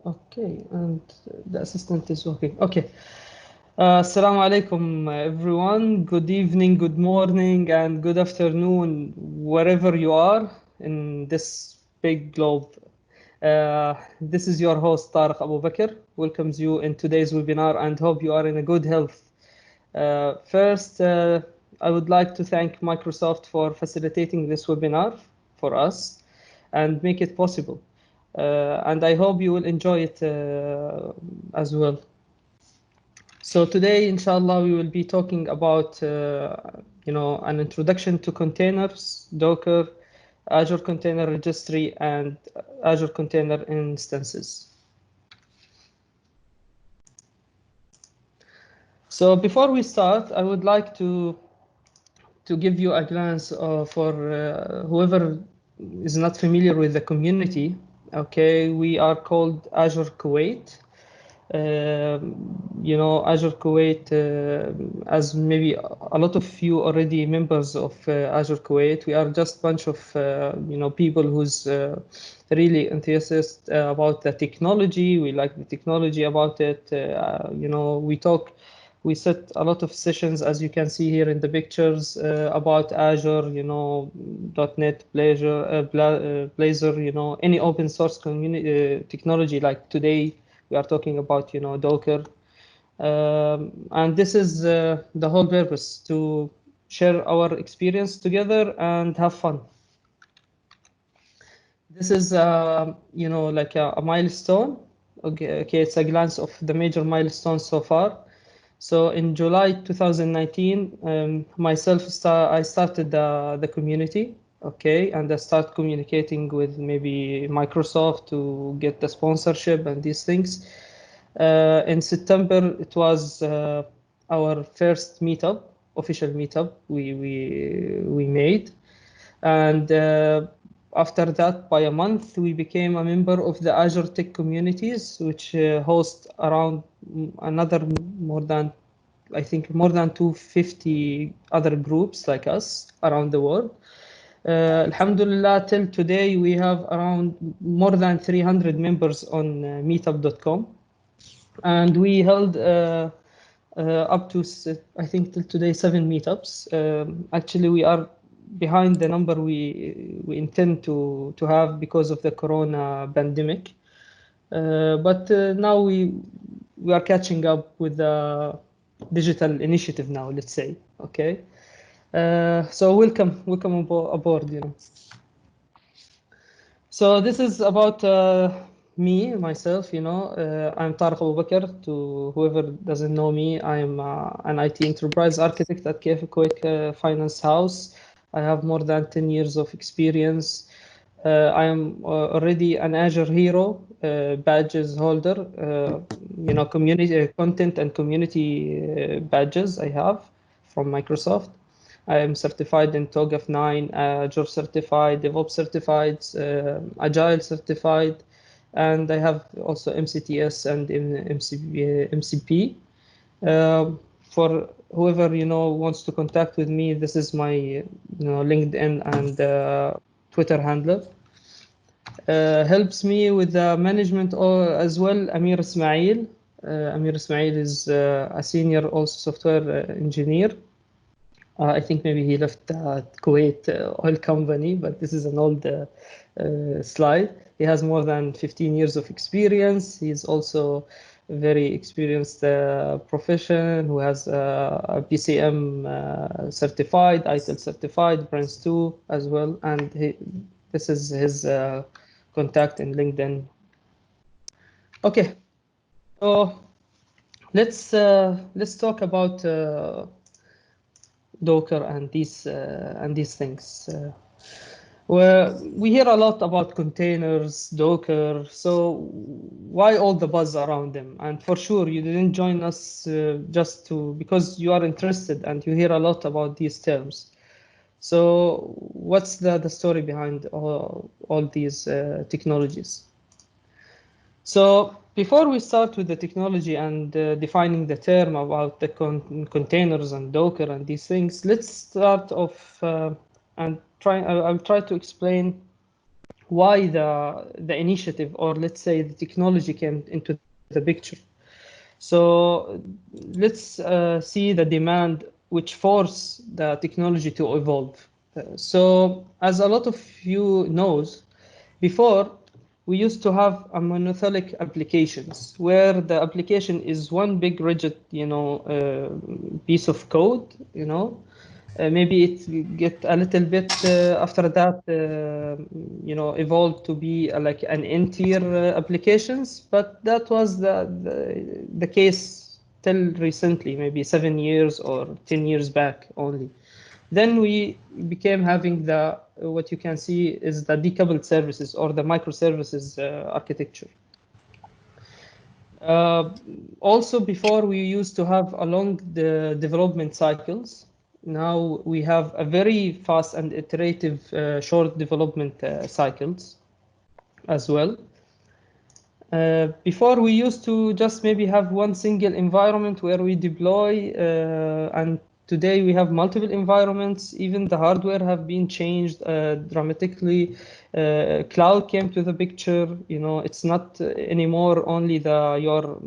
Okay, and the assistant is working. Okay. Assalamu alaikum, everyone. Good evening, good morning, and good afternoon, wherever you are in this big globe. This is your host, Tariq Abu Bakr. Welcomes you in today's webinar and hope you are in a good health. First, I would like to thank Microsoft for facilitating this webinar for us and make it possible. And I hope you will enjoy it as well. So today, inshallah, we will be talking about, an introduction to containers, Docker, Azure Container Registry, and Azure Container Instances. So before we start, I would like to give you a glance for whoever is not familiar with the community. Okay, we are called Azure Kuwait. Azure Kuwait, as maybe a lot of you already members of Azure Kuwait, we are just a bunch of people who's really enthusiastic about the technology. We like the technology about it. We set a lot of sessions, as you can see here in the pictures, about Azure, .NET, Blazor, any open source community technology. Like today, we are talking about, Docker. And this is the whole purpose, to share our experience together and have fun. This is, like a milestone. Okay, it's a glance of the major milestones so far. So in July 2019, I started the community, okay, and I start communicating with maybe Microsoft to get the sponsorship and these things. In September, it was our first meetup, official meetup we made, and after that, by a month, we became a member of the Azure Tech communities, which host around another more than 250 other groups like us around the world. Alhamdulillah, till today, we have around more than 300 members on meetup.com. And we held up to, I think, till today, 7 meetups. Actually, we are behind the number we intend to have because of the corona pandemic. But now we are catching up with the digital initiative now, let's say. Okay. So welcome aboard. So this is about me, myself, I'm Tariq Abu Bakr. To whoever doesn't know me, I'm an IT enterprise architect at KF Kuwait Finance House. I have more than 10 years of experience. I am already an Azure Hero badges holder, community content and community badges I have from Microsoft. I am certified in TOGAF 9, Azure certified, DevOps certified, Agile certified, and I have also MCTS and MCP. For whoever wants to contact with me, this is my LinkedIn and Twitter handler. Helps me with the management as well, Amir Ismail. Amir Ismail is a senior also software engineer. I think maybe he left Kuwait oil company, but this is an old slide. He has more than 15 years of experience. He's also a very experienced professional who has a PCM certified, ITIL certified, Prince 2 as well. And this is his contact in LinkedIn. Okay, so let's talk about Docker and these things. Where we hear a lot about containers, Docker. So why all the buzz around them? And for sure, you didn't join us just because you are interested and you hear a lot about these terms. So what's the story behind all these technologies? So before we start with the technology and defining the term about the containers and Docker and these things, let's start off and I'll try to explain why the initiative, or let's say the technology, came into the picture. So let's see the demand which force the technology to evolve. So as a lot of you knows, before we used to have a monolithic applications where the application is one big rigid, piece of code, maybe it get a little bit after that, evolved to be like an n-tier applications, but that was the case till recently, maybe 7 years or 10 years back only. Then we became having the what you can see is the decoupled services or the microservices architecture. Uh, Also, before we used to have along the development cycles. Now we have a very fast and iterative short development cycles as well. Before we used to just maybe have one single environment where we deploy, and today we have multiple environments. Even the hardware have been changed dramatically. Cloud came to the picture. It's not anymore only your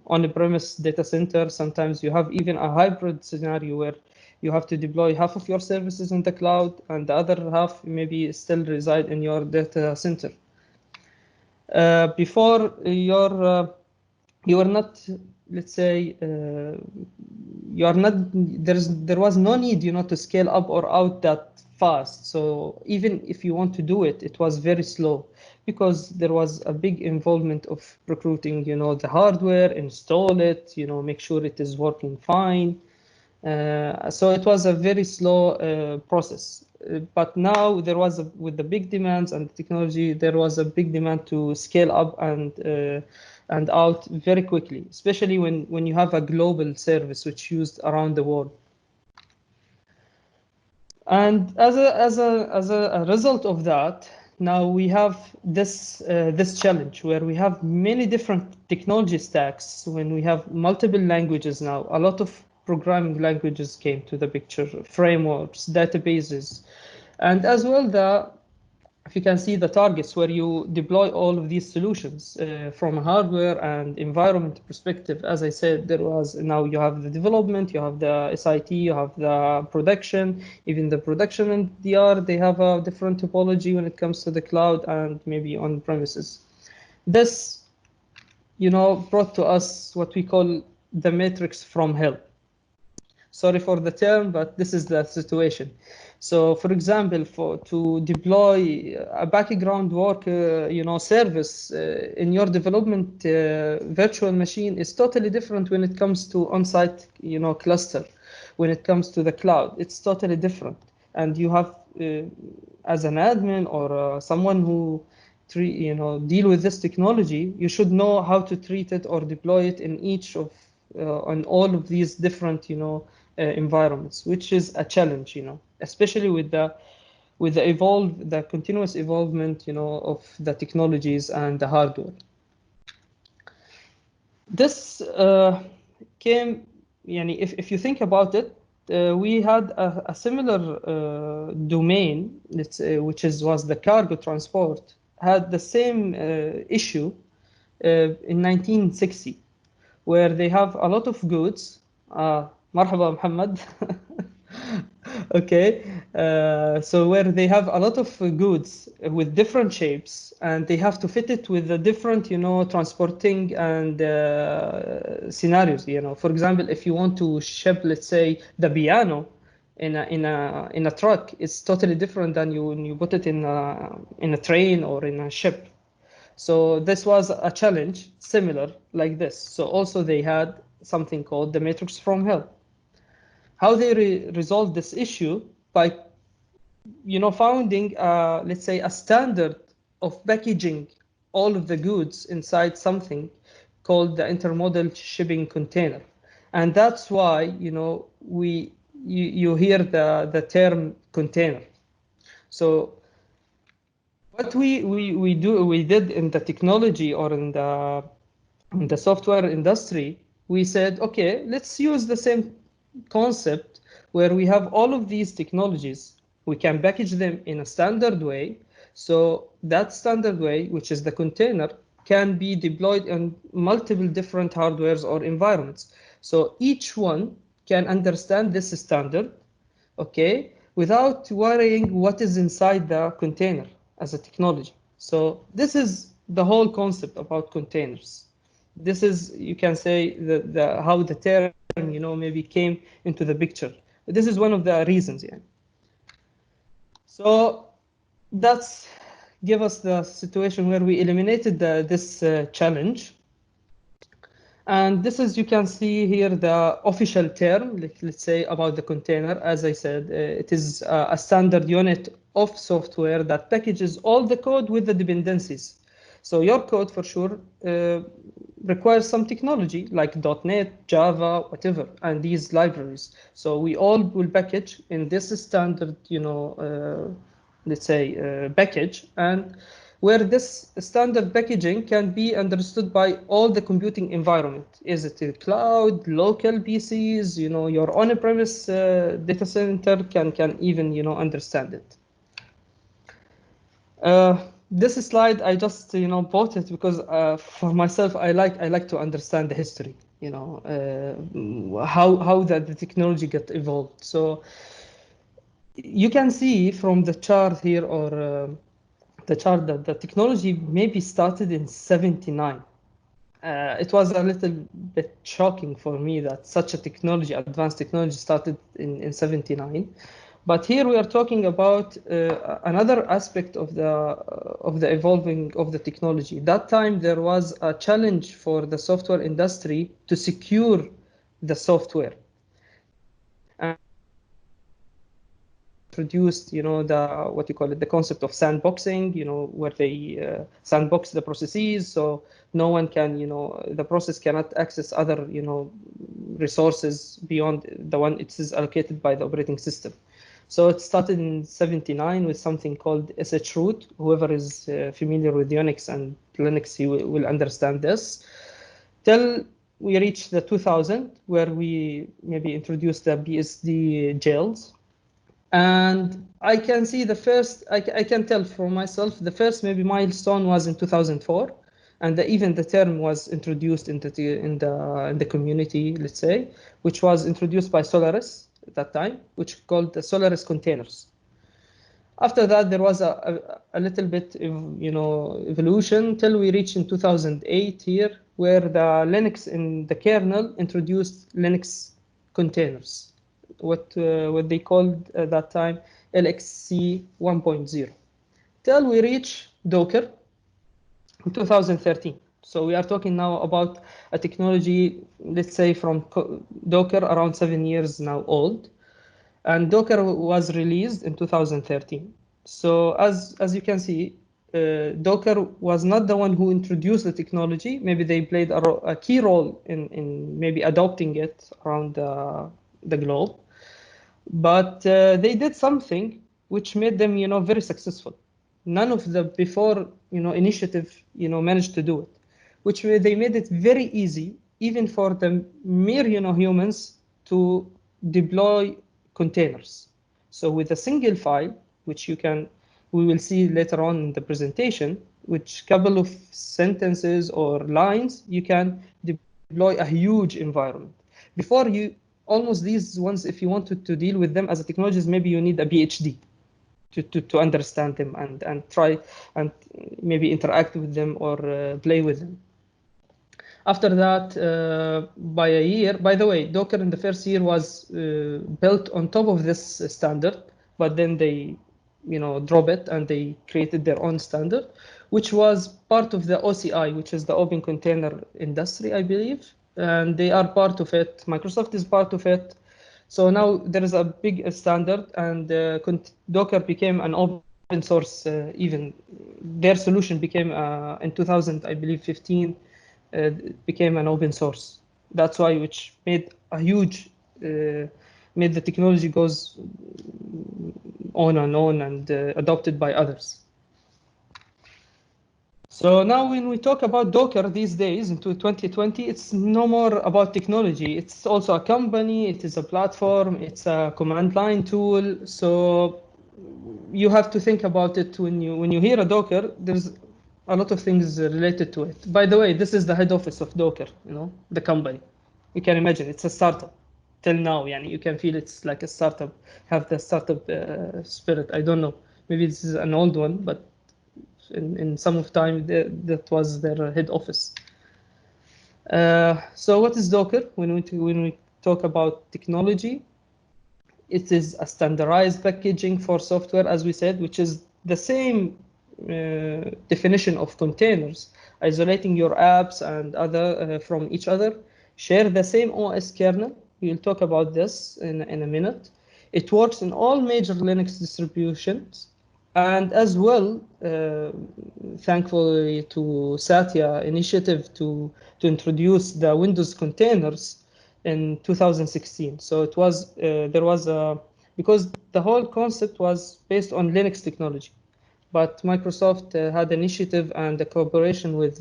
on-premise data center. Sometimes you have even a hybrid scenario where you have to deploy half of your services in the cloud and the other half maybe still reside in your data center. Before you are not, let's say, you are not, there was no need, to scale up or out that fast. So even if you want to do it, it was very slow because there was a big involvement of recruiting, the hardware, install it, make sure it is working fine. So it was a very slow process. But now with the big demands and technology, there was a big demand to scale up and out very quickly, especially when you have a global service which used around the world. And as a result of that, now we have this challenge where we have many different technology stacks. When we have multiple languages now, a lot of programming languages came to the picture, frameworks, databases, and as well if you can see the targets where you deploy all of these solutions from a hardware and environment perspective. As I said, now you have the development, you have the SIT, you have the production. Even the production and DR, they have a different topology when it comes to the cloud and maybe on premises. This, brought to us what we call the matrix from hell. Sorry for the term, but this is the situation. So, for example, to deploy a background work, service in your development virtual machine is totally different when it comes to on-site, cluster. When it comes to the cloud, it's totally different. And you have, as an admin or someone who deal with this technology, you should know how to treat it or deploy it in each of on all of these different, environments, which is a challenge, especially with the continuous evolvement, of the technologies and the hardware. This came, if you think about it, we had a similar domain, which was the cargo transport, had the same issue in 1960, where they have a lot of goods. Marhaba, Muhammad. Okay, so where they have a lot of goods with different shapes, and they have to fit it with the different, transporting and scenarios. For example, if you want to ship, let's say, the piano in a truck, it's totally different than when you put it in a train or in a ship. So this was a challenge similar like this. So also they had something called the matrix from hell. How they resolved this issue by, founding, let's say, a standard of packaging all of the goods inside something called the intermodal shipping container. And that's why, you hear the term container. So what we did in the technology or in the software industry, we said, okay, let's use the same concept where we have all of these technologies. We can package them in a standard way So that standard way, which is the container, can be deployed in multiple different hardwares or environments. So each one can understand this standard, okay, without worrying what is inside the container as a technology. So this is the whole concept about containers. This is, you can say, how the term, maybe came into the picture. This is one of the reasons, yeah. So that's give us the situation where we eliminated this challenge. And this is, you can see here, the official term, let's say, about the container. As I said, it is a standard unit of software that packages all the code with the dependencies. So your code, for sure, requires some technology like .NET, Java, whatever, and these libraries. So we all will package in this standard, let's say, package, and where this standard packaging can be understood by all the computing environment. Is it a cloud, local PCs, your on-premise data center can even, understand it. This slide, I just, bought it because for myself, I like to understand the history, how the technology got evolved. So you can see from the chart here, or the chart, that the technology maybe started in 79. It was a little bit shocking for me that such a technology, advanced technology, started in 79. But here we are talking about another aspect of the evolving of the technology. That time there was a challenge for the software industry to secure the software. Introduced, the what you call it, the concept of sandboxing, where they sandbox the processes, so no one can, the process cannot access other, resources beyond the one it is allocated by the operating system. So it started in 79 with something called SH root. Whoever is familiar with Unix and Linux, you will understand this. Till we reached the 2000, where we maybe introduced the BSD jails. And I can see the first, I can tell for myself, the first maybe milestone was in 2004. And even the term was introduced in the community, let's say, which was introduced by Solaris at that time, which called the Solaris containers. After that, there was a little bit, evolution till we reached in 2008 here, where the Linux in the kernel introduced Linux containers, what they called at that time LXC 1.0, till we reach Docker in 2013. So we are talking now about a technology, let's say, from Docker around 7 years now old. And Docker was released in 2013. So as you can see, Docker was not the one who introduced the technology. Maybe they played a key role in maybe adopting it around the globe. But they did something which made them, very successful. None of the before, initiative, managed to do it, which they made it very easy, even for the mere, humans to deploy containers. So with a single file, which we will see later on in the presentation, which couple of sentences or lines, you can deploy a huge environment. Before almost these ones, if you wanted to deal with them as a technologies, maybe you need a PhD to understand them and try and maybe interact with them or play with them. After that, by a year, by the way, Docker in the first year was built on top of this standard, but then they, drop it and they created their own standard, which was part of the OCI, which is the Open Container Industry, I believe. And they are part of it. Microsoft is part of it. So now there is a big standard, and Docker became an open source. Even their solution became in 2000, I believe, 15. Became an open source. That's why, which made a huge, made the technology goes on and adopted by others. So now when we talk about Docker these days into 2020, it's no more about technology. It's also a company, it is a platform, it's a command line tool. So you have to think about it when you hear a Docker. There's a lot of things related to it. By the way, this is the head office of Docker. The company. You can imagine it's a startup. Till now, yani you can feel it's like a startup. Have the startup spirit. I don't know. Maybe this is an old one, but in some of time that was their head office. So what is Docker? When we talk about technology, it is a standardized packaging for software, as we said, which is the same definition of containers, isolating your apps and other from each other, share the same OS kernel. We'll talk about this in a minute. It works in all major Linux distributions. And as well, thankfully to Satya initiative to introduce the Windows containers in 2016. So it was there was a because the whole concept was based on Linux technology, but Microsoft had initiative and a cooperation with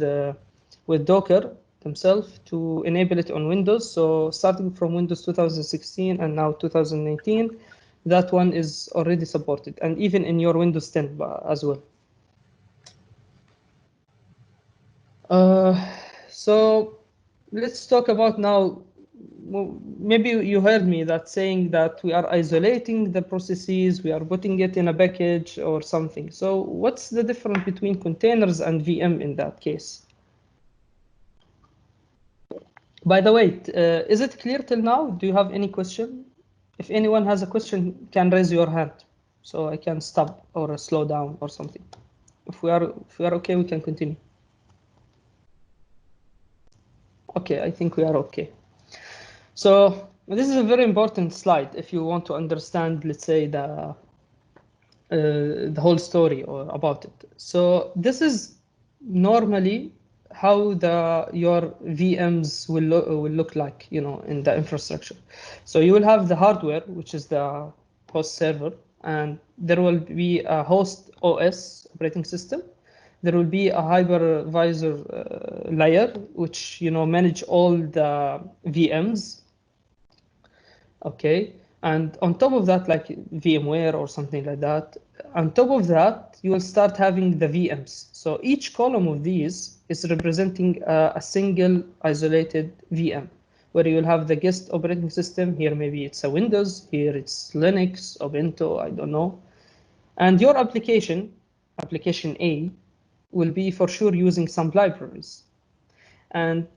Docker themselves to enable it on Windows. So starting from Windows 2016 and now 2019, that one is already supported, and even in your Windows 10 as well. So let's talk about now. Maybe you heard me that saying that we are isolating the processes, we are putting it in a package or something. So what's the difference between containers and VM in that case? By the way, is it clear till now? Do you have any question? If anyone has a question, can raise your hand so I can stop or slow down or something. If we are okay, we can continue. Okay, I think we are okay. So this is a very important slide if you want to understand, let's say, the whole story or about it. So this is normally how your VMs will look like, in the infrastructure. So you will have the hardware, which is the host server, and there will be a host OS operating system. There will be a hypervisor layer, which manage all the VMs. Okay, and on top of that, like VMware or something like that, on top of that, you will start having the VMs. So each column of these is representing a single isolated VM, where you will have the guest operating system. Here, maybe it's a Windows. Here, it's Linux, Ubuntu, I don't know. And your application A, will be for sure using some libraries. And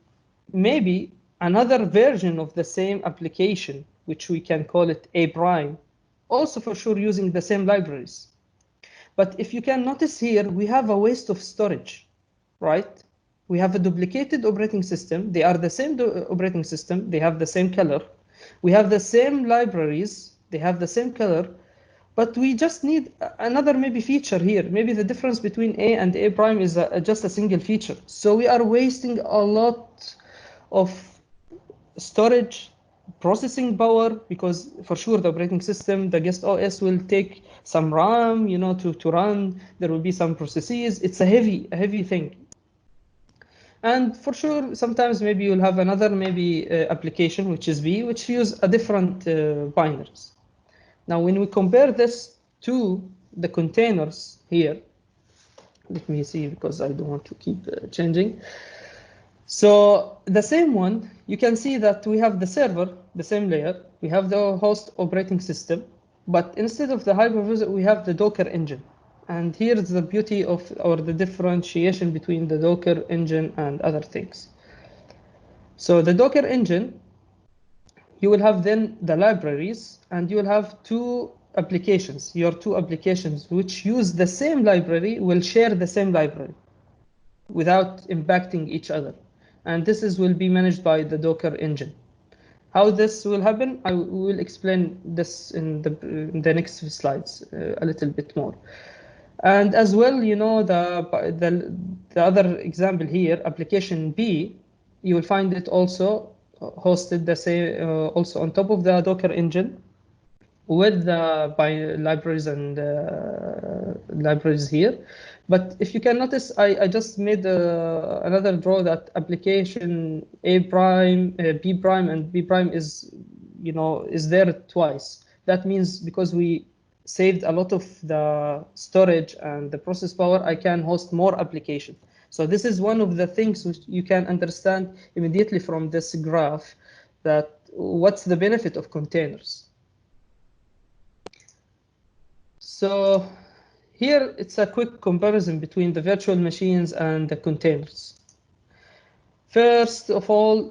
maybe another version of the same application, which we can call it A prime, also for sure using the same libraries. But if you can notice here, we have a waste of storage, right? We have a duplicated operating system. They are the same operating system. They have the same color. We have the same libraries. They have the same color. But we just need another maybe feature here. Maybe the difference between A and A prime is just a single feature. So we are wasting a lot of storage processing power, because for sure the operating system, the guest OS, will take some RAM, to run. There will be some processes. It's a heavy thing. And for sure, sometimes maybe you'll have another application, which is B, which use a different binaries. Now, when we compare this to the containers here, let me see, because I don't want to keep changing. So the same one, you can see that we have the server, the same layer. We have the host operating system, but instead of the hypervisor, we have the Docker engine. And here's the beauty or the differentiation between the Docker engine and other things. So the Docker engine, you will have then the libraries, and you will have two applications. Your two applications which use the same library will share the same library without impacting each other. And this will be managed by the Docker engine. How this will happen, I will explain this in the next slides a little bit more. And as well, the other example here, application B, you will find it also hosted the same, also on top of the Docker engine, with the libraries and libraries here. But if you can notice, I just made another draw that application A prime, B prime, and B prime is there twice. That means because we saved a lot of the storage and the process power, I can host more application. So this is one of the things which you can understand immediately from this graph, that what's the benefit of containers. So here it's a quick comparison between the virtual machines and the containers. First of all,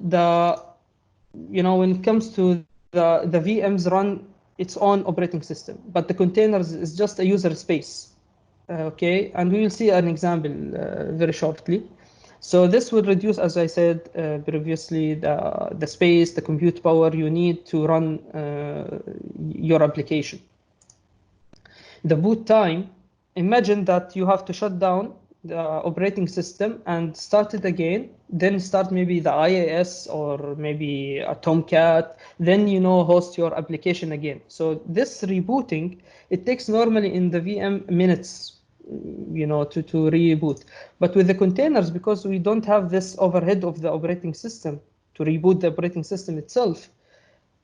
when it comes to the VMs run its own operating system, but the containers is just a user space. Okay, and we will see an example very shortly. So this will reduce, as I said previously, the space, the compute power you need to run your application. The boot time, imagine that you have to shut down the operating system and start it again, then start maybe the IIS or maybe a Tomcat, then host your application again. So this rebooting, it takes normally in the VM minutes, to reboot. But with the containers, because we don't have this overhead of the operating system to reboot the operating system itself,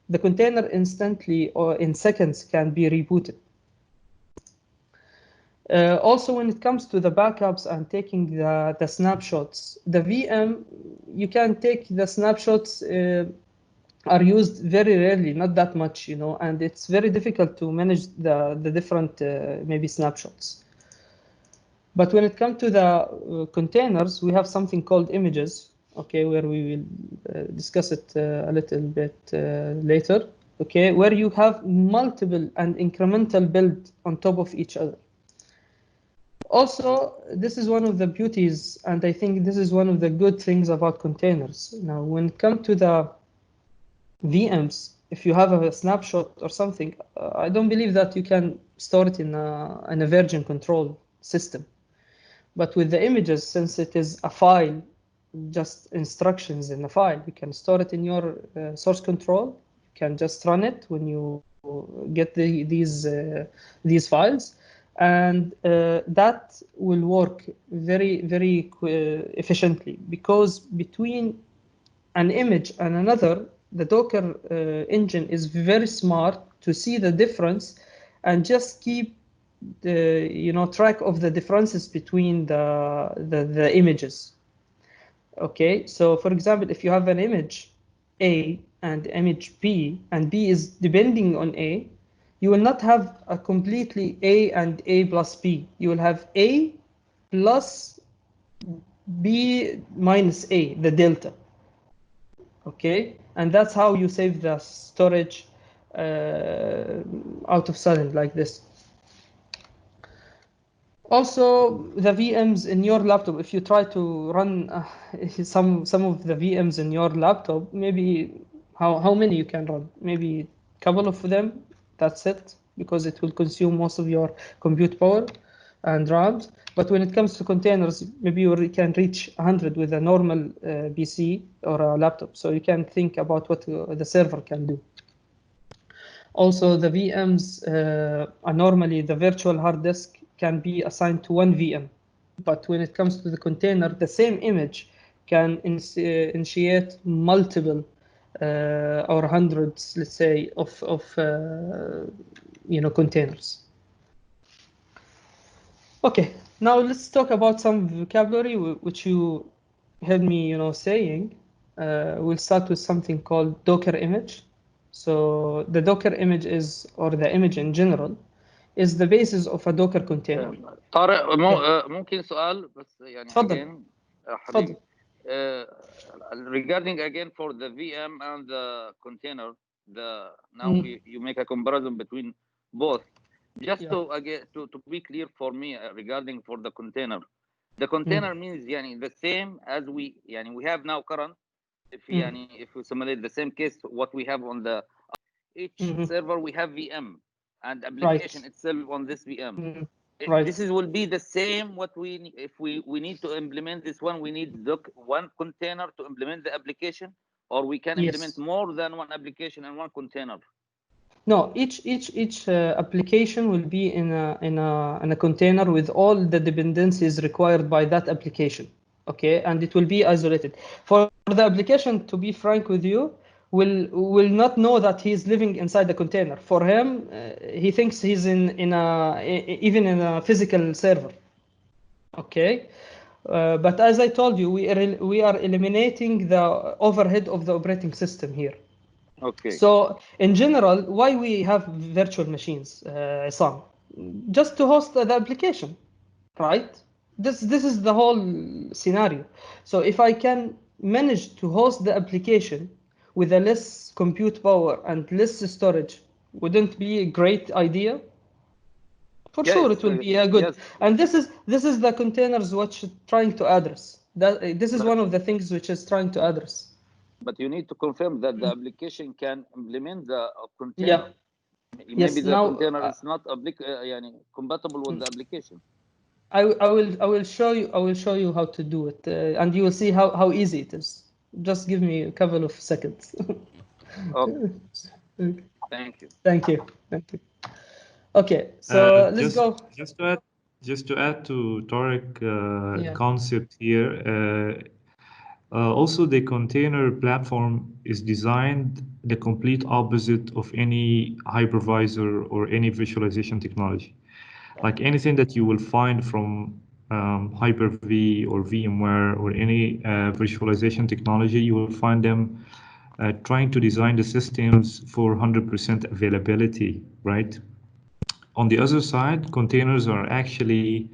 the container instantly or in seconds can be rebooted. Also, when it comes to the backups and taking the snapshots, the VM, you can take the snapshots are used very rarely, not that much, and it's very difficult to manage the different maybe snapshots. But when it comes to the containers, we have something called images, okay, where we will discuss it a little bit later, okay, where you have multiple and incremental build on top of each other. Also, this is one of the beauties, and I think this is one of the good things about containers. Now, when it comes to the VMs, if you have a snapshot or something, I don't believe that you can store it in a version control system. But with the images, since it is a file, just instructions in a file, you can store it in your source control. You can just run it when you get these files. And that will work very, very efficiently, because between an image and another, the Docker engine is very smart to see the difference and just keep track of the differences between the images. Okay, so for example, if you have an image A and image B, and B is depending on A, you will not have a completely A and A plus B. You will have A plus B minus A, the delta. Okay, and that's how you save the storage out of sudden like this. Also, the VMs in your laptop, if you try to run some of the VMs in your laptop, maybe how many you can run? Maybe a couple of them, that's it, because it will consume most of your compute power and RAMs. But when it comes to containers, maybe you can reach 100 with a normal PC or a laptop. So you can think about what the server can do. Also, the VMs are normally the virtual hard disk can be assigned to one VM. But when it comes to the container, the same image can initiate multiple or hundreds, let's say, of containers. Okay, now let's talk about some vocabulary which you heard me, saying. We'll start with something called Docker image. So the Docker image is, or the image in general, is the basis of a Docker container. طارق ممكن سؤال بس يعني again حبيبي regarding again for the VM and the container, now you make a comparison between both. Just to be clear for me regarding for the container. The container means the same as we have now current. If we simulate the same case what we have on the each server, we have VM and application itself on this VM. This will be the same what if we need to implement this one, we need one container to implement the application, or we can implement more than one application and one container. No, each application will be in a container with all the dependencies required by that application. Okay, and it will be isolated. For the application, to be frank with you, will not know that he's living inside the container. For him, he thinks he's even in a physical server. Okay, but as I told you, we are eliminating the overhead of the operating system here. Okay. So in general, why we have virtual machines, Isam? Just to host the application, right? This is the whole scenario. So if I can manage to host the application with a less compute power and less storage, wouldn't be a great idea? For sure, it will be a good. Yes. And this is the containers which trying to address. This is one of the things which is trying to address. But you need to confirm that the application can implement the container. Yeah. Maybe Yes. the Now container is not compatible with the application. I will show you how to do it, and you will see how easy it is. Just give me a couple of seconds. Okay. Thank you. Thank you. Thank you. Okay, so let's go. Just to add to Tariq Yeah. concept here. Also, the container platform is designed the complete opposite of any hypervisor or any visualization technology. Like anything that you will find from Hyper-V or VMware or any visualization technology, you will find them trying to design the systems for 100% availability, right? On the other side, containers are actually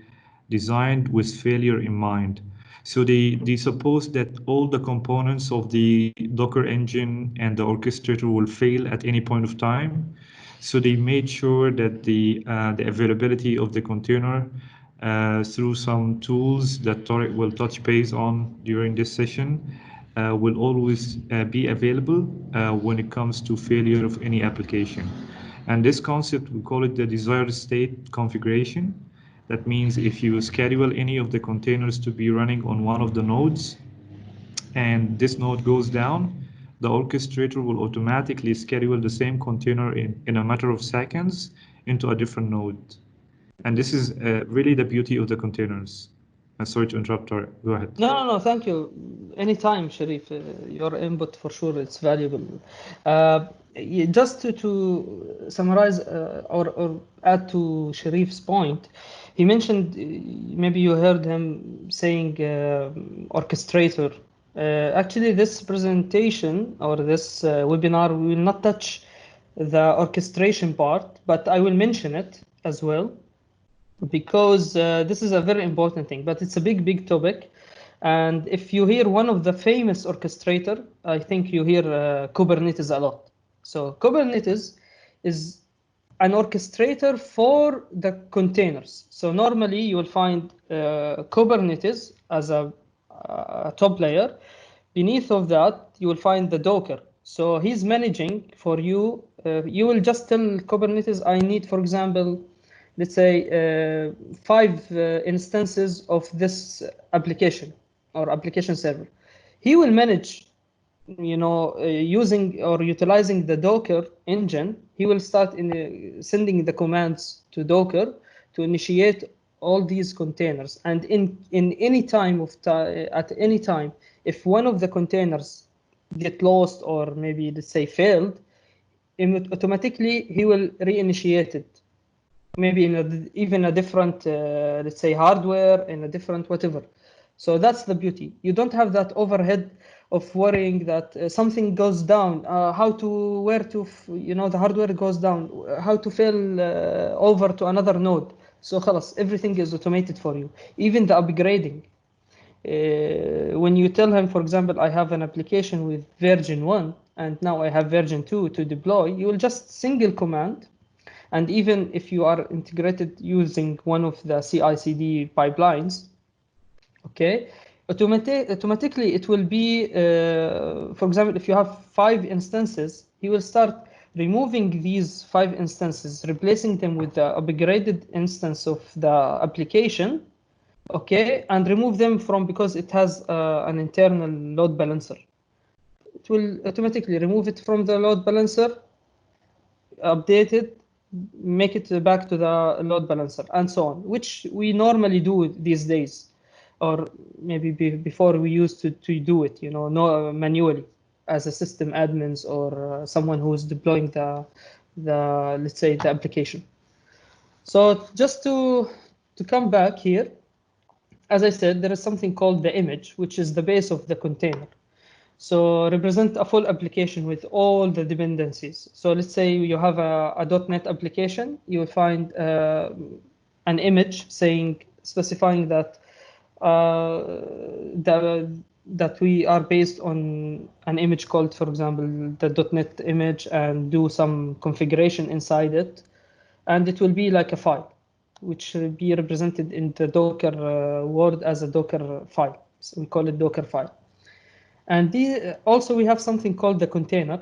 designed with failure in mind. So they suppose that all the components of the Docker engine and the orchestrator will fail at any point of time. So they made sure that the availability of the container through some tools that Tariq will touch base on during this session will always be available when it comes to failure of any application. And this concept, we call it the desired state configuration. That means if you schedule any of the containers to be running on one of the nodes, and this node goes down, the orchestrator will automatically schedule the same container in a matter of seconds into a different node. And this is really the beauty of the containers. Sorry to interrupt, Tariq. Go ahead. No, thank you. Anytime, Sharif. Your input for sure, it's valuable. Just to summarize or add to Sharif's point, he mentioned, maybe you heard him saying orchestrator. Actually, this presentation or this webinar will not touch the orchestration part, but I will mention it as well, because this is a very important thing, but it's a big topic. And if you hear one of the famous orchestrator, I think you hear Kubernetes a lot. So Kubernetes is an orchestrator for the containers. So normally you will find Kubernetes as a top layer. Beneath of that, you will find the Docker. So he's managing for you. You will just tell Kubernetes, I need, for example, let's say 5 instances of this application or application server. He will manage, using or utilizing the Docker engine. He will start sending the commands to Docker to initiate all these containers. And in any time at any time, if one of the containers get lost or maybe let's say failed, automatically he will reinitiate it. Maybe in even a different, let's say, hardware, in a different whatever. So that's the beauty. You don't have that overhead of worrying that something goes down, the hardware goes down, how to fail over to another node. So خلاص, everything is automated for you. Even the upgrading. When you tell him, for example, I have an application with version 1 and now I have version 2 to deploy, you will just single command. And even if you are integrated using one of the CI/CD pipelines, okay, automatically it will be, for example, if you have 5 instances, he will start removing these 5 instances, replacing them with the upgraded instance of the application, okay, and remove them because it has an internal load balancer. It will automatically remove it from the load balancer, update it, make it back to the load balancer, and so on, which we normally do these days, or maybe before we used to do it, no, manually. as a system admins or someone who is deploying the let's say the application. So just to come back here, as I said, there is something called the image, which is the base of the container. So represent a full application with all the dependencies. So let's say you have a .NET application, you will find an image specifying that that we are based on an image called, for example, the .NET image, and do some configuration inside it, and it will be like a file, which will be represented in the Docker world as a Docker file. So we call it Docker file. And also we have something called the container,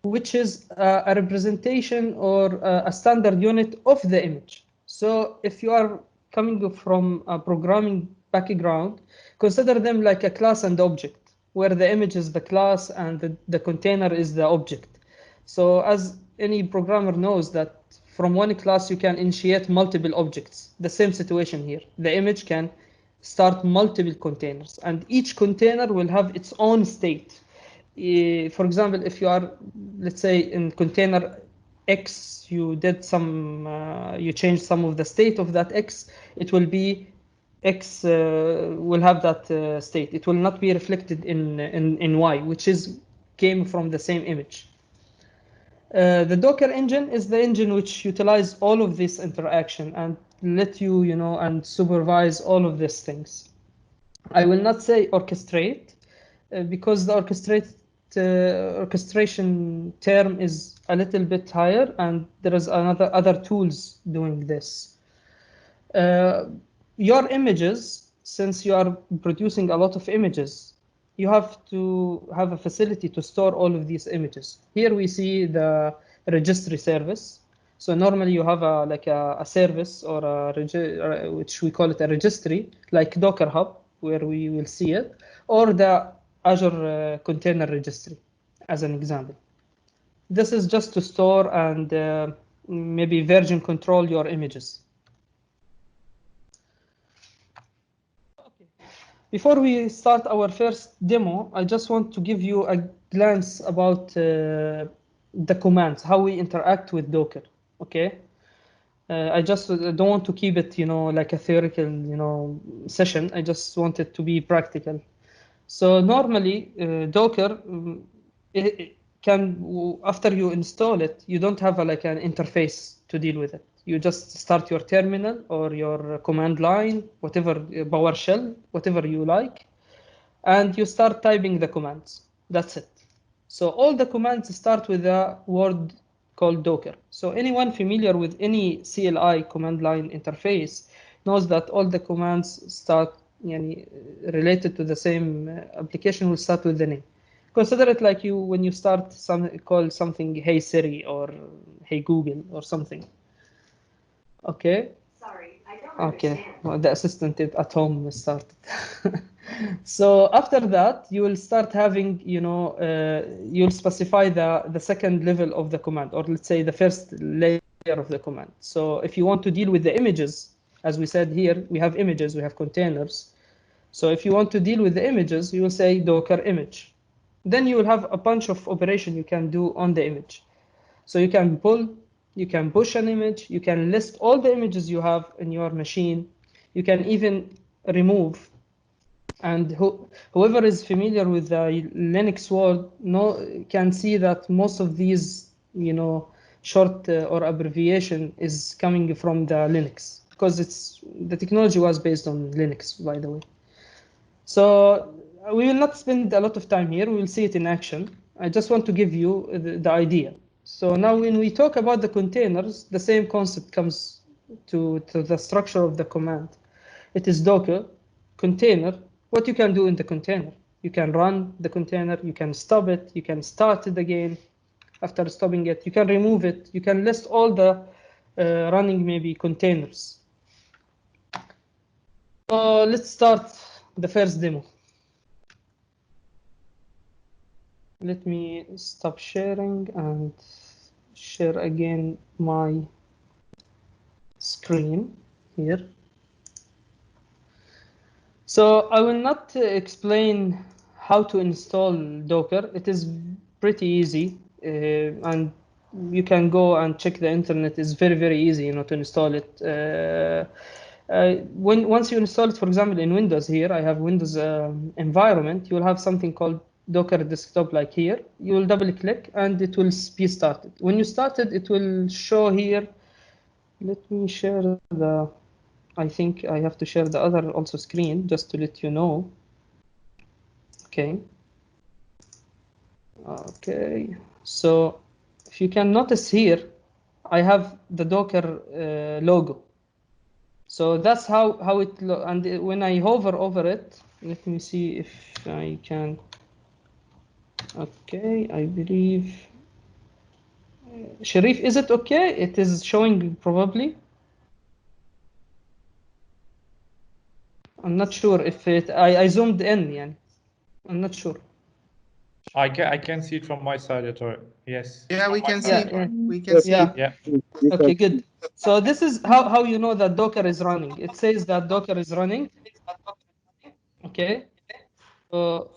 which is a representation or a standard unit of the image. So if you are coming from a programming background, consider them like a class and object, where the image is the class and the container is the object. So as any programmer knows that from one class you can initiate multiple objects. The same situation here. The image can start multiple containers, and each container will have its own state. For example, if you are, let's say, in container X, you did some, you changed some of the state of that X, it will be X will have that state. It will not be reflected in Y, which came from the same image. The Docker engine is the engine which utilize all of this interaction and let you, and supervise all of these things. I will not say orchestrate because the orchestration term is a little bit higher, and there is other tools doing this. Your images, since you are producing a lot of images, you have to have a facility to store all of these images. Here we see the registry service. So normally you have a service or which we call it a registry, like Docker Hub, where we will see it, or the Azure Container Registry, as an example. This is just to store and maybe version control your images. Before we start our first demo, I just want to give you a glance about the commands, how we interact with Docker. Okay. I just don't want to keep it, like a theoretical, session. I just want it to be practical. So normally, Docker it can, after you install it, you don't have like an interface to deal with it. You just start your terminal or your command line, whatever, PowerShell, whatever you like, and you start typing the commands. That's it. So all the commands start with a word called Docker. So anyone familiar with any CLI command line interface knows that all the commands start related to the same application will start with the name. Consider it like when you start call something Hey Siri or Hey Google or something. Okay. Sorry, I don't understand. Okay, well, the assistant at home started. So after that, you will start having, you'll specify the second level of the command, or let's say the first layer of the command. So if you want to deal with the images, as we said here, we have images, we have containers. So if you want to deal with the images, you will say Docker image. Then you will have a bunch of operation you can do on the image. So you can pull, you can push an image, you can list all the images you have in your machine. You can even remove. And whoever is familiar with the Linux world can see that most of these, short or abbreviation is coming from the Linux, because the technology was based on Linux, by the way. So we will not spend a lot of time here. We will see it in action. I just want to give you the idea. So now when we talk about the containers, the same concept comes to the structure of the command. It is Docker, container, what you can do in the container. You can run the container, you can stop it, you can start it again after stopping it, you can remove it, you can list all the running maybe containers. So let's start the first demo. Let me stop sharing and share again my screen here. So I will not explain how to install Docker. It is pretty easy, and you can go and check the internet. It's very, very easy, to install it. Once you install it, for example, in Windows here, I have Windows environment, you will have something called Docker desktop like here. You will double click and it will be started. When you started, it will show here. Let me share the, I think I have to share the other also screen just to let you know. Okay. Okay. So if you can notice here, I have the Docker logo. So that's how it looks. And when I hover over it, let me see if I can. Okay, I believe. Sharif, is it okay? It is showing probably. I'm not sure if it. I zoomed in, يعني. I'm not sure. I can see it from my side at all. Yes. Yeah, we can see. Yeah. We can see. Yeah. Okay, good. So this is how you know that Docker is running. It says that Docker is running. Okay. So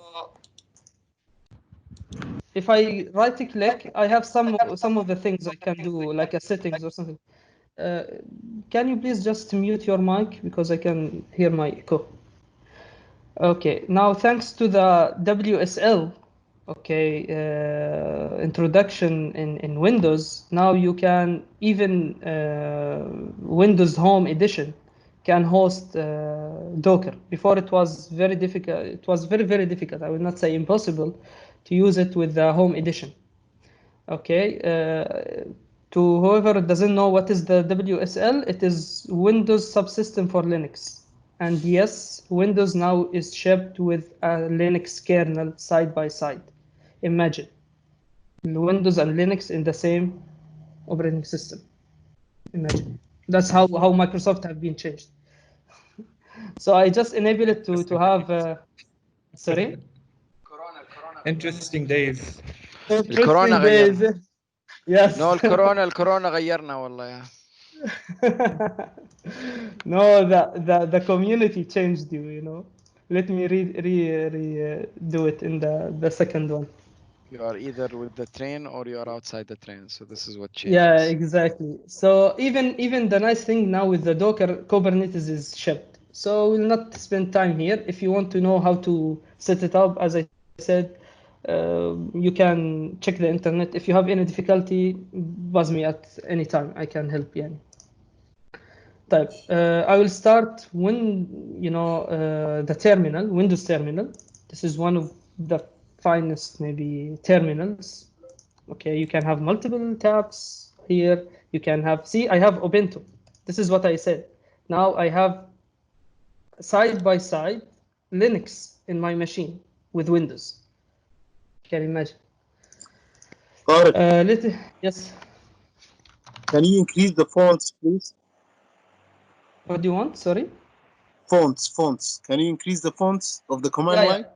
if I right click, I have some of the things I can do, like a settings or something. Can you please just mute your mic because I can hear my echo? Okay. Now, thanks to the WSL, introduction in Windows, now you can even Windows Home Edition can host Docker. Before it was very difficult. It was very, very difficult. I will not say impossible to use it with the Home Edition. Okay. To whoever doesn't know what is the WSL, it is Windows Subsystem for Linux. And yes, Windows now is shipped with a Linux kernel side by side. Imagine Windows and Linux in the same operating system. Imagine. That's how Microsoft have been changed. So I just enable it to have. Sorry. Interesting days. الكورونا days. غيرنا. Yes. نو الكورونا غيرنا والله يا. No, the community changed you. Let me do it in the second one. You are either with the train or you are outside the train. So this is what changes. Yeah, exactly. So even the nice thing now with the Docker, Kubernetes is shipped. So we'll not spend time here. If you want to know how to set it up, as I said, you can check the internet. If you have any difficulty, buzz me at any time. I can help you. طيب, I will start when the terminal, Windows terminal. This is one of the finest maybe terminals. Okay, you can have multiple tabs here. You can have, see, I have Ubuntu. This is what I said. Now I have side by side Linux in my machine with Windows. Can you imagine? Yes. Can you increase the fonts, please? What do you want? Sorry. Fonts. Can you increase the fonts of the command line?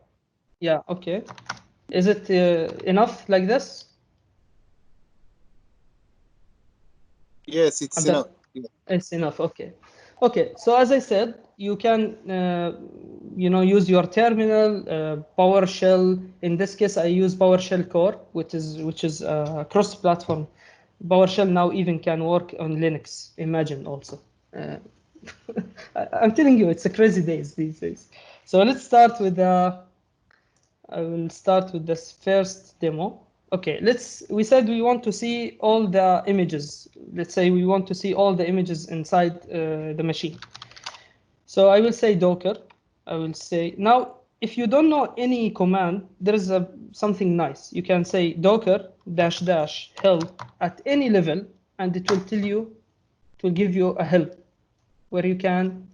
Yeah. Okay. Is it enough like this? Yes, it's enough. Yeah. It's enough. Okay. So as I said, you can use your terminal, PowerShell. In this case, I use PowerShell Core, which is cross-platform. PowerShell now even can work on Linux. Imagine also. I'm telling you, it's a crazy days these days. So let's start with I will start with this first demo. Okay, we said we want to see all the images. Let's say we want to see all the images inside the machine. So I will say Docker. I will say, now, if you don't know any command, there is something nice. You can say Docker -- help at any level, and it will tell you, it will give you a help where you can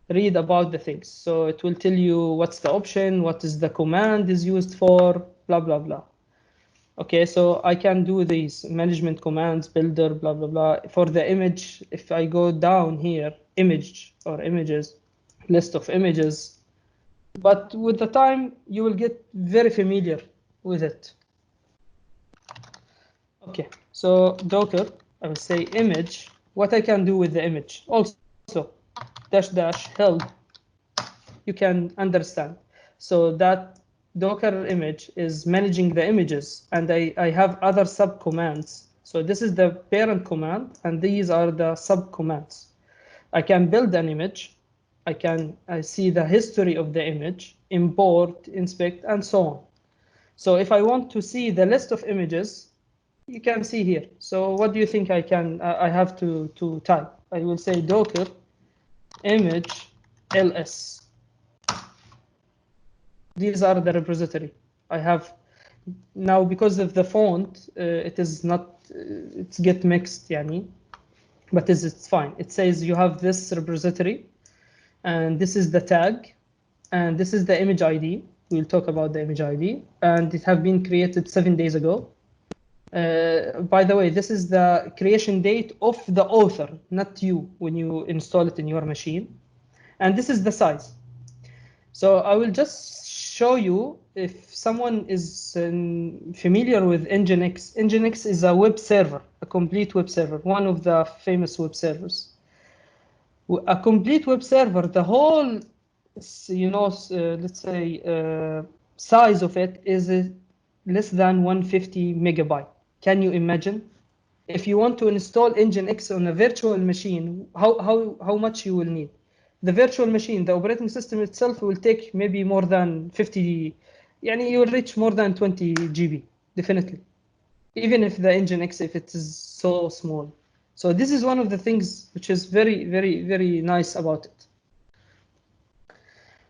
read about the things. So it will tell you what's the option, what is the command is used for, blah, blah, blah. Okay, so I can do these management commands, builder, blah, blah, blah. For the image, if I go down here, image or images, list of images. But with the time, you will get very familiar with it. Okay, so Docker, I will say image. What I can do with the image? Also, -- help. You can understand. So that Docker image is managing the images, and I have other sub commands. So this is the parent command, and these are the sub commands. I can build an image. I see the history of the image, import, inspect, and so on. So if I want to see the list of images, you can see here. So what do you think I have to type? I will say Docker image ls. These are the repository. I have now, because of the font, it is not, it's get mixed, yani, but it's fine. It says you have this repository, and this is the tag, and this is the image ID. We'll talk about the image ID, and it have been created 7 days ago. By the way, this is the creation date of the author, not you, when you install it in your machine. And this is the size. So I will just show you, if someone is familiar with Nginx. Nginx is a web server, a complete web server, one of the famous web servers. A complete web server, the whole, let's say, size of it is less than 150 megabyte. Can you imagine? If you want to install Nginx on a virtual machine, how much you will need? The virtual machine, the operating system itself will take maybe more than 50, yani you will reach more than 20 GB, definitely. Even if the Nginx, if it is so small. So this is one of the things which is very, very, very nice about it.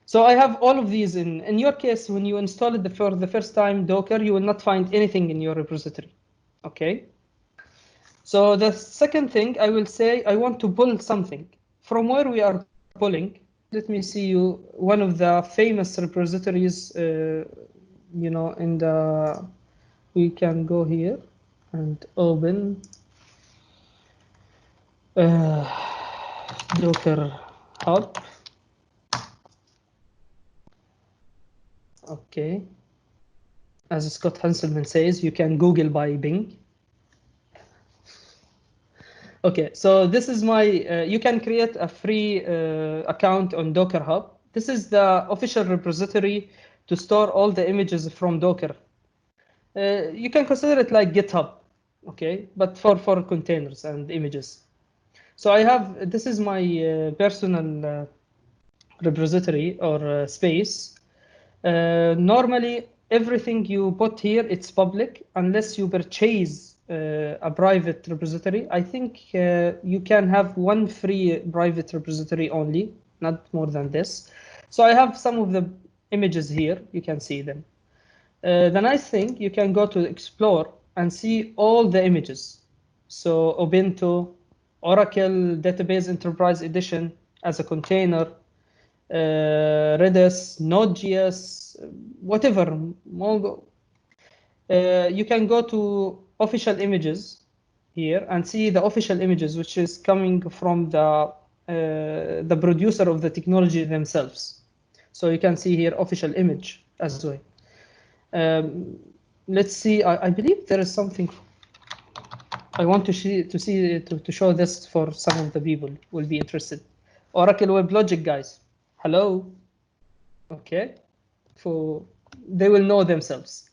So I have all of these in your case, when you install it for the first time, Docker, you will not find anything in your repository, okay? So the second thing I will say, I want to pull something. From where we are pulling, let me see you, one of the famous repositories, in the, we can go here and open Docker Hub. Okay. As Scott Hanselman says, you can Google by Bing. Okay, so this is my, you can create a free account on Docker Hub. This is the official repository to store all the images from Docker. You can consider it like GitHub, okay, but for containers and images. So I have, this is my personal repository or space. Normally, everything you put here, it's public, unless you purchase a private repository. I think you can have one free private repository only, not more than this. So I have some of the images here. You can see them. The nice thing, you can go to explore and see all the images. So Ubuntu, Oracle Database Enterprise Edition as a container, Redis, Node.js, whatever. You can go to official images here and see the official images, which is coming from the producer of the technology themselves. So you can see here official image as well. Let's see. I believe there is something. I want to show this for some of the people who will be interested. Oracle WebLogic guys. Hello. Okay. They will know themselves.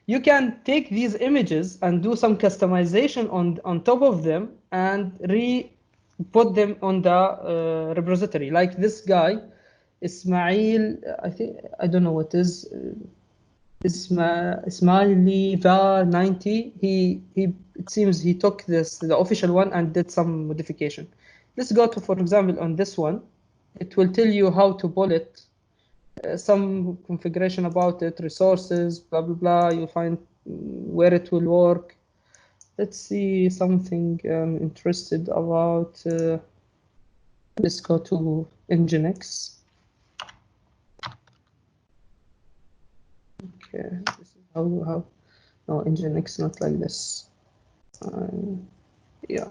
You can take these images and do some customization on top of them and put them on the repository. Like this guy, Ismail. I don't know what is. Ismaili Va 90. It seems he took the official one and did some modification. Let's go to, for example, on this one. It will tell you how to pull it, some configuration about it, resources, blah blah blah. You'll find where it will work. Let's see something I'm interested about. Let's go to Nginx. Okay, this is how no, Nginx not like this. Yeah.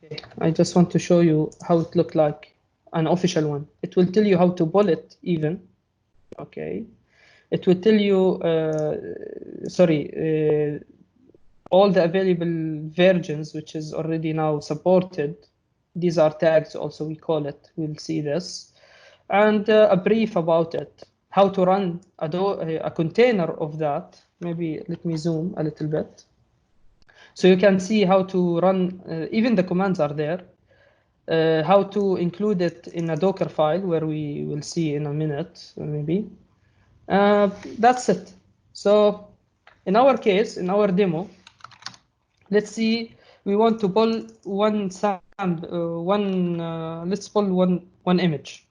Okay, I just want to show you how it looked like an official one. It will tell you how to pull it even. Okay, it will tell you all the available versions, which is already now supported. These are tags also, we call it. We'll see this. and a brief about it, how to run a container of that. Maybe let me zoom a little bit. So you can see how to run, even the commands are there, how to include it in a Docker file, where we will see in a minute, maybe. That's it. So in our case, in our demo, let's see, we want to pull let's pull one image.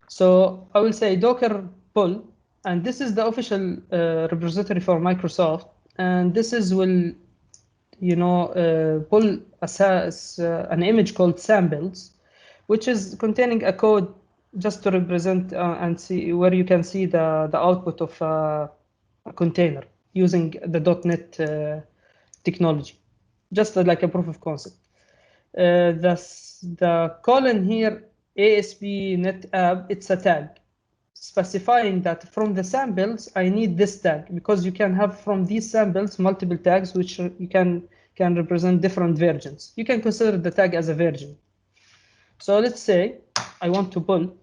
So I will say docker pull, and this is the official repository for Microsoft, and this will pull an image called samples, which is containing a code just to represent and see where you can see the output of a container using the .NET technology, just like a proof of concept. The colon here, ASP.NET App, it's a tag specifying that from the samples I need this tag, because you can have from these samples multiple tags which you can represent different versions. You can consider the tag as a version. So let's say I want to pull.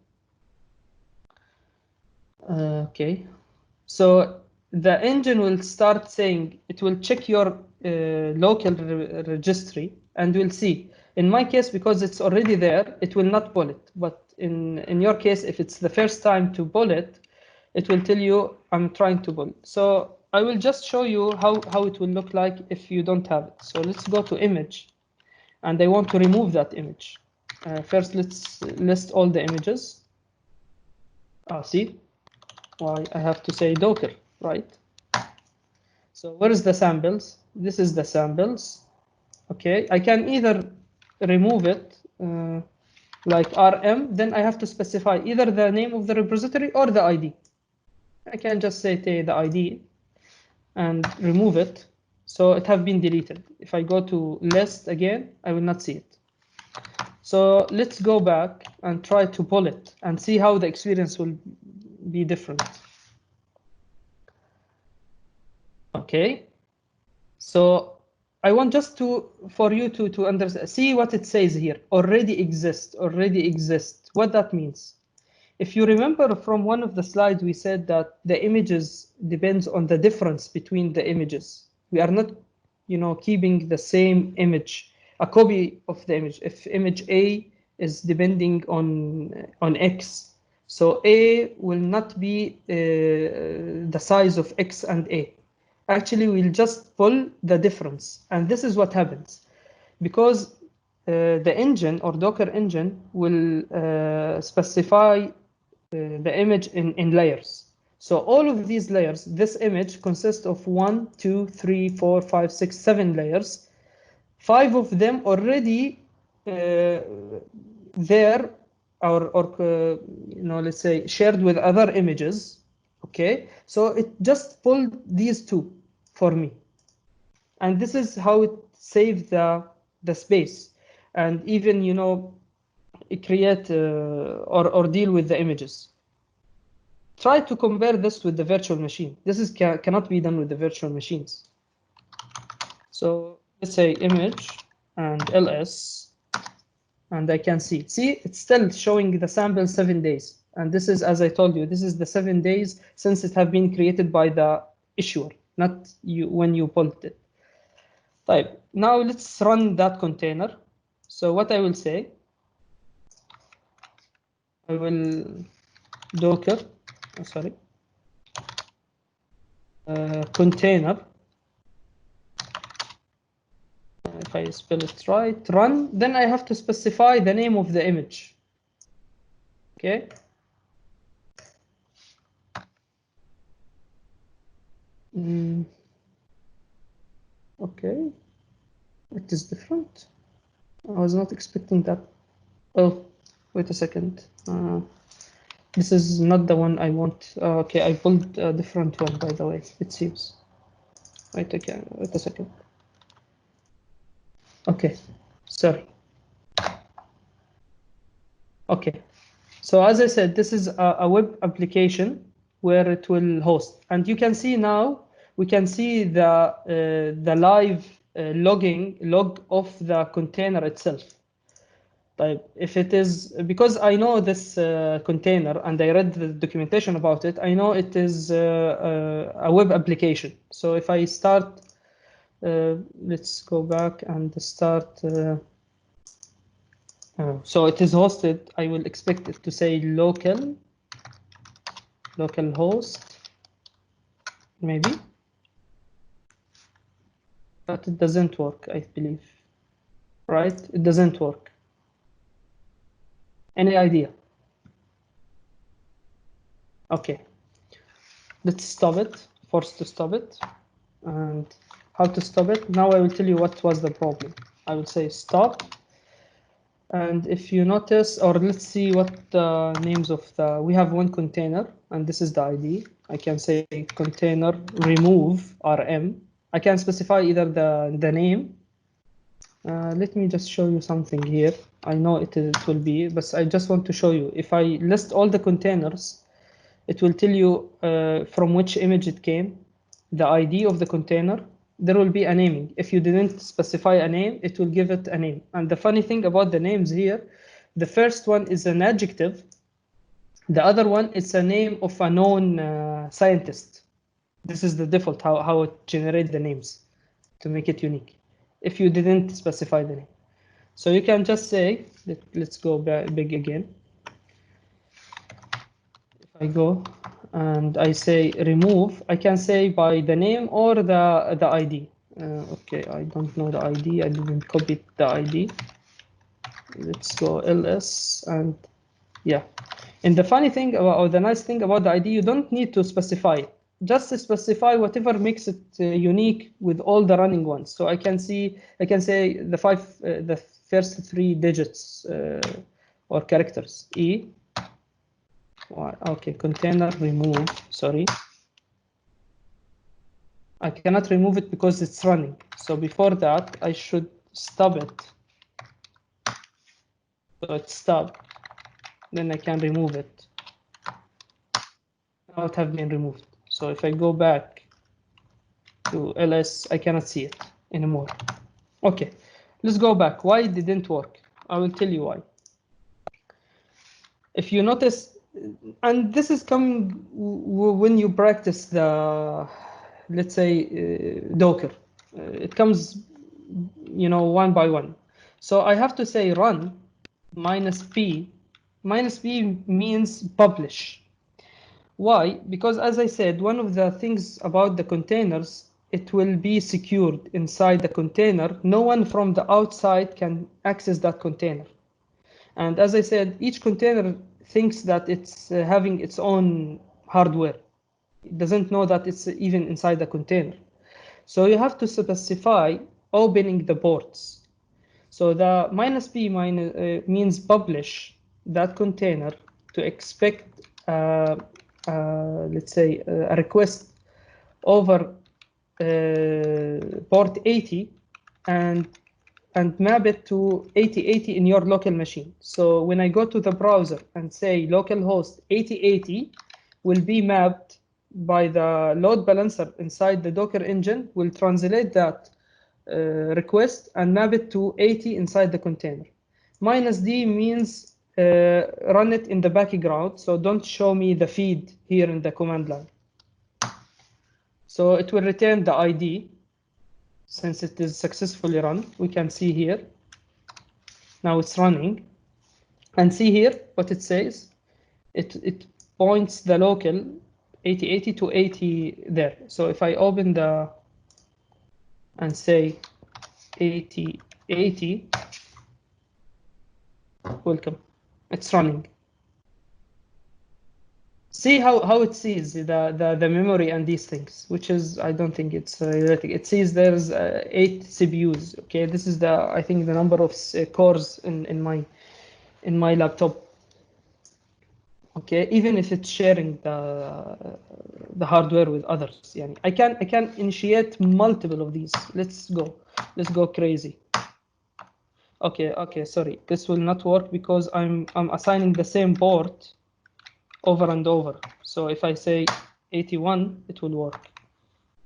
Okay, so the engine will start saying, it will check your local registry and will see. In my case, because it's already there, it will not pull it. But in your case, if it's the first time to pull it, it will tell you I'm trying to pull. So I will just show you how it will look like if you don't have it. So let's go to image, and I want to remove that image. First, let's list all the images. See, why I have to say Docker, right? So where is the samples? This is the samples. Okay, I can either remove it like RM, then I have to specify either the name of the repository or the ID. I can just say the ID and remove it. So it have been deleted. If I go to list again, I will not see it. So let's go back and try to pull it and see how the experience will be different. Okay, so I want just for you to understand, see what it says here. Already exists. What that means. If you remember from one of the slides, we said that the images depends on the difference between the images. We are not, keeping the same image, a copy of the image. If image A is depending on X, so A will not be the size of X and A. Actually, we'll just pull the difference, and this is what happens because the engine or Docker engine will specify the image in layers. So all of these layers, this image consists of 1, 2, 3, 4, 5, 6, 7 layers. 5 of them already there, or let's say shared with other images. Okay, so it just pulled these 2 for me, and this is how it saves the space, and even create or deal with the images. Try to compare this with the virtual machine. This cannot be done with the virtual machines. So let's say image and ls, and I can see it's still showing the sample 7 days. And this is, as I told you, this is the 7 days since it have been created by the issuer, not you when you pulled it. Right, now let's run that container. So what I will say, I will docker, container. If I spell it right, run, then I have to specify the name of the image. Okay. Okay, it is different. I was not expecting that. Oh, wait a second. This is not the one I want. Okay, I pulled a different one, by the way, it seems. Wait a second. Okay, sorry. Okay, so as I said, this is a web application where it will host. And you can see now, we can see the live log of the container itself. Like if it is, because I know this container and I read the documentation about it, I know it is a web application. So if I start, let's go back and start. So it is hosted. I will expect it to say local host, maybe, but it doesn't work, I believe. Right? It doesn't work. Any idea? Okay. Let's stop it. Forced to stop it. And how to stop it? Now I will tell you what was the problem. I will say stop. And if you notice, or let's see what the names of the, we have one container, and this is the ID. I can say container remove RM. I can specify either the name. Let me just show you something here. I know it will be, but I just want to show you. If I list all the containers, it will tell you from which image it came, the ID of the container. There will be a naming. If you didn't specify a name, it will give it a name. And the funny thing about the names here, the first one is an adjective. The other one is a name of a known scientist. This is the default, how it generates the names to make it unique, if you didn't specify the name. So you can just say, let's go big again. If I go and I say remove, I can say by the name or the ID. Okay, I don't know the ID. I didn't copy the ID. Let's go ls, and yeah. And the funny thing about, or the nice thing about the ID, you don't need to specify it. Just specify whatever makes it unique with all the running ones. So I can say the first 3 digits or characters. E. Okay, container remove, sorry. I cannot remove it because it's running. So before that, I should stop it. So it's stopped. Then I can remove it. Now it have been removed. So if I go back to ls, I cannot see it anymore. Okay, let's go back. Why it didn't work? I will tell you why. If you notice, and this is coming when you practice the, let's say, Docker. It comes, one by one. So I have to say run -p. -p means publish. Why? Because as I said, one of the things about the containers, it will be secured inside the container. No one from the outside can access that container. And as I said, each container thinks that it's having its own hardware. It doesn't know that it's even inside the container. So you have to specify opening the ports. So the -p means publish that container to expect, let's say, a request over port 80 and map it to 8080 in your local machine. So when I go to the browser and say localhost 8080 will be mapped by the load balancer inside the Docker engine, will translate that request and map it to 80 inside the container. -d means run it in the background, so don't show me the feed here in the command line. So it will return the ID since it is successfully run. We can see here. Now it's running. And see here what it says. It points the local 8080 to 80 there. So if I open the and say 8080, welcome, it's running. See how it sees the memory and these things, which is, I don't think it's related. It sees there's 8 CPUs. Okay, this is I think the number of cores in my laptop. Okay, even if it's sharing the hardware with others. Yani I can initiate multiple of these. Let's go crazy. Okay, sorry, this will not work because I'm assigning the same port over and over. So if I say 81, it will work.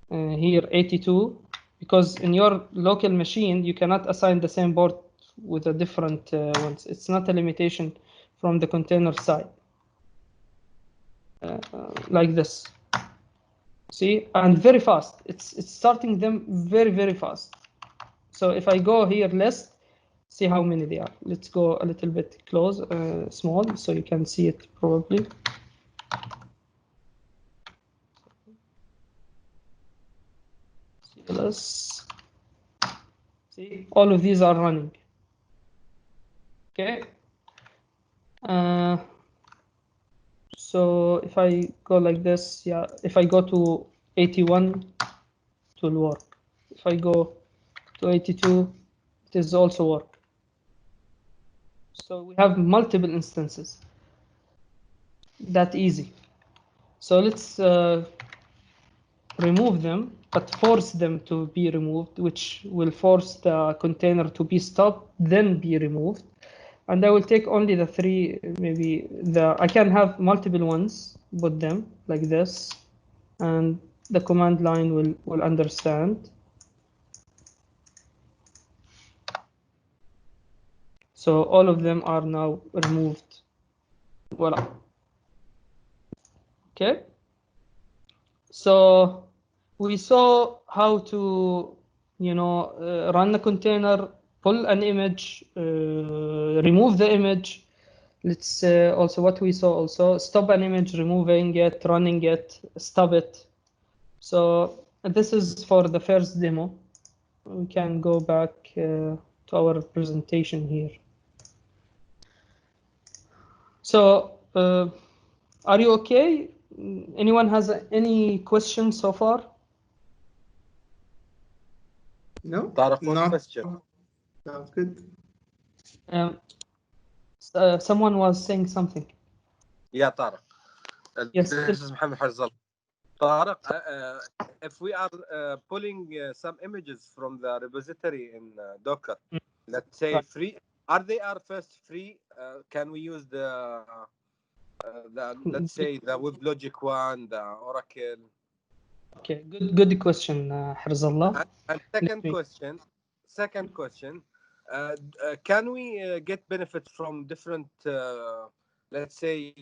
Here 82, because in your local machine you cannot assign the same port with a different ones. It's not a limitation from the container side. Like this. See, and very fast. It's starting them very fast. So if I go here list, see how many they are. Let's go a little bit close, small, so you can see it probably. CLS. See, all of these are running. Okay. So if I go like this, yeah, if I go to 81, it will work. If I go to 82, it is also work. So we have multiple instances. That easy. So let's remove them, but force them to be removed, which will force the container to be stopped, then be removed. And I will take only the three, maybe I can have multiple ones, put them like this, and the command line will understand. So all of them are now removed. Voila. Okay. So we saw how to, run a container, pull an image, remove the image. Let's also what we saw also, stop an image, removing it, running it, stop it. So this is for the first demo. We can go back to our presentation here. So are you okay? Anyone has any questions so far? No, Tarek, no. question. Sounds good. Someone was saying something. Yeah, Tarek. Yes. This is Mohammed Harzal. Tarek, if we are pulling some images from the repository in Docker, let's say free, are they first free? Can we use the let's say the WebLogic one, the Oracle? Okay, good question, Harzallah. And second question, can we get benefits from different, let's say,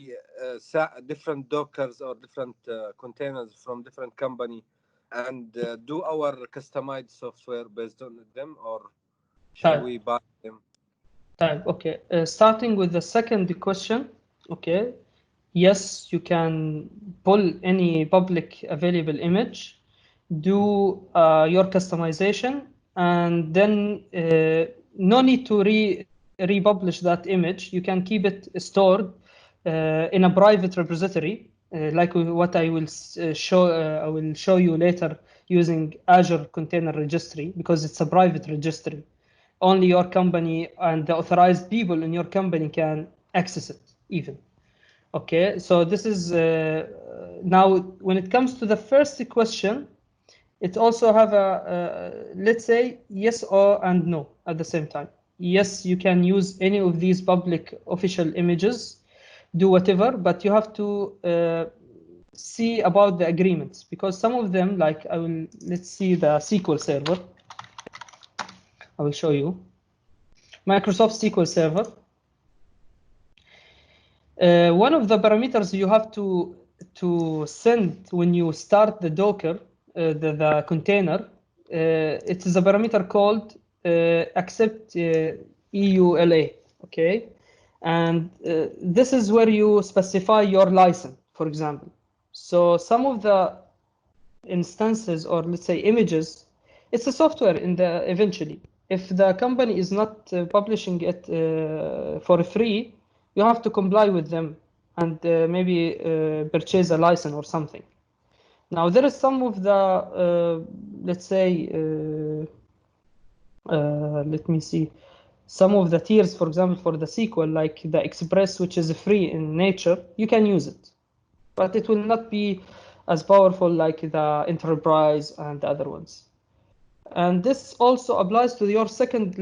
different Dockers or different containers from different company, and do our customized software based on them, or shall we buy them? Okay, starting with the second question. Okay, yes, you can pull any public available image, do your customization, and then no need to republish that image. You can keep it stored in a private repository, like what I will show you later using Azure Container Registry, because it's a private registry. Only your company and the authorized people in your company can access it even. Okay, so this is now when it comes to the first question, it also have let's say yes or and no at the same time. Yes, you can use any of these public official images, do whatever, but you have to see about the agreements, because some of them, like let's see the SQL Server. I will show you. Microsoft SQL Server. One of the parameters you have to send when you start the Docker, the container, it is a parameter called accept EULA. Okay, and this is where you specify your license, for example. So some of the instances, or let's say images, it's a software eventually. If the company is not publishing it for free, you have to comply with them and maybe purchase a license or something. Now there is some of the let's say let me see, some of the tiers, for example, for the SQL, like the Express, which is free in nature, you can use it, but it will not be as powerful like the Enterprise and the other ones. And this also applies to your second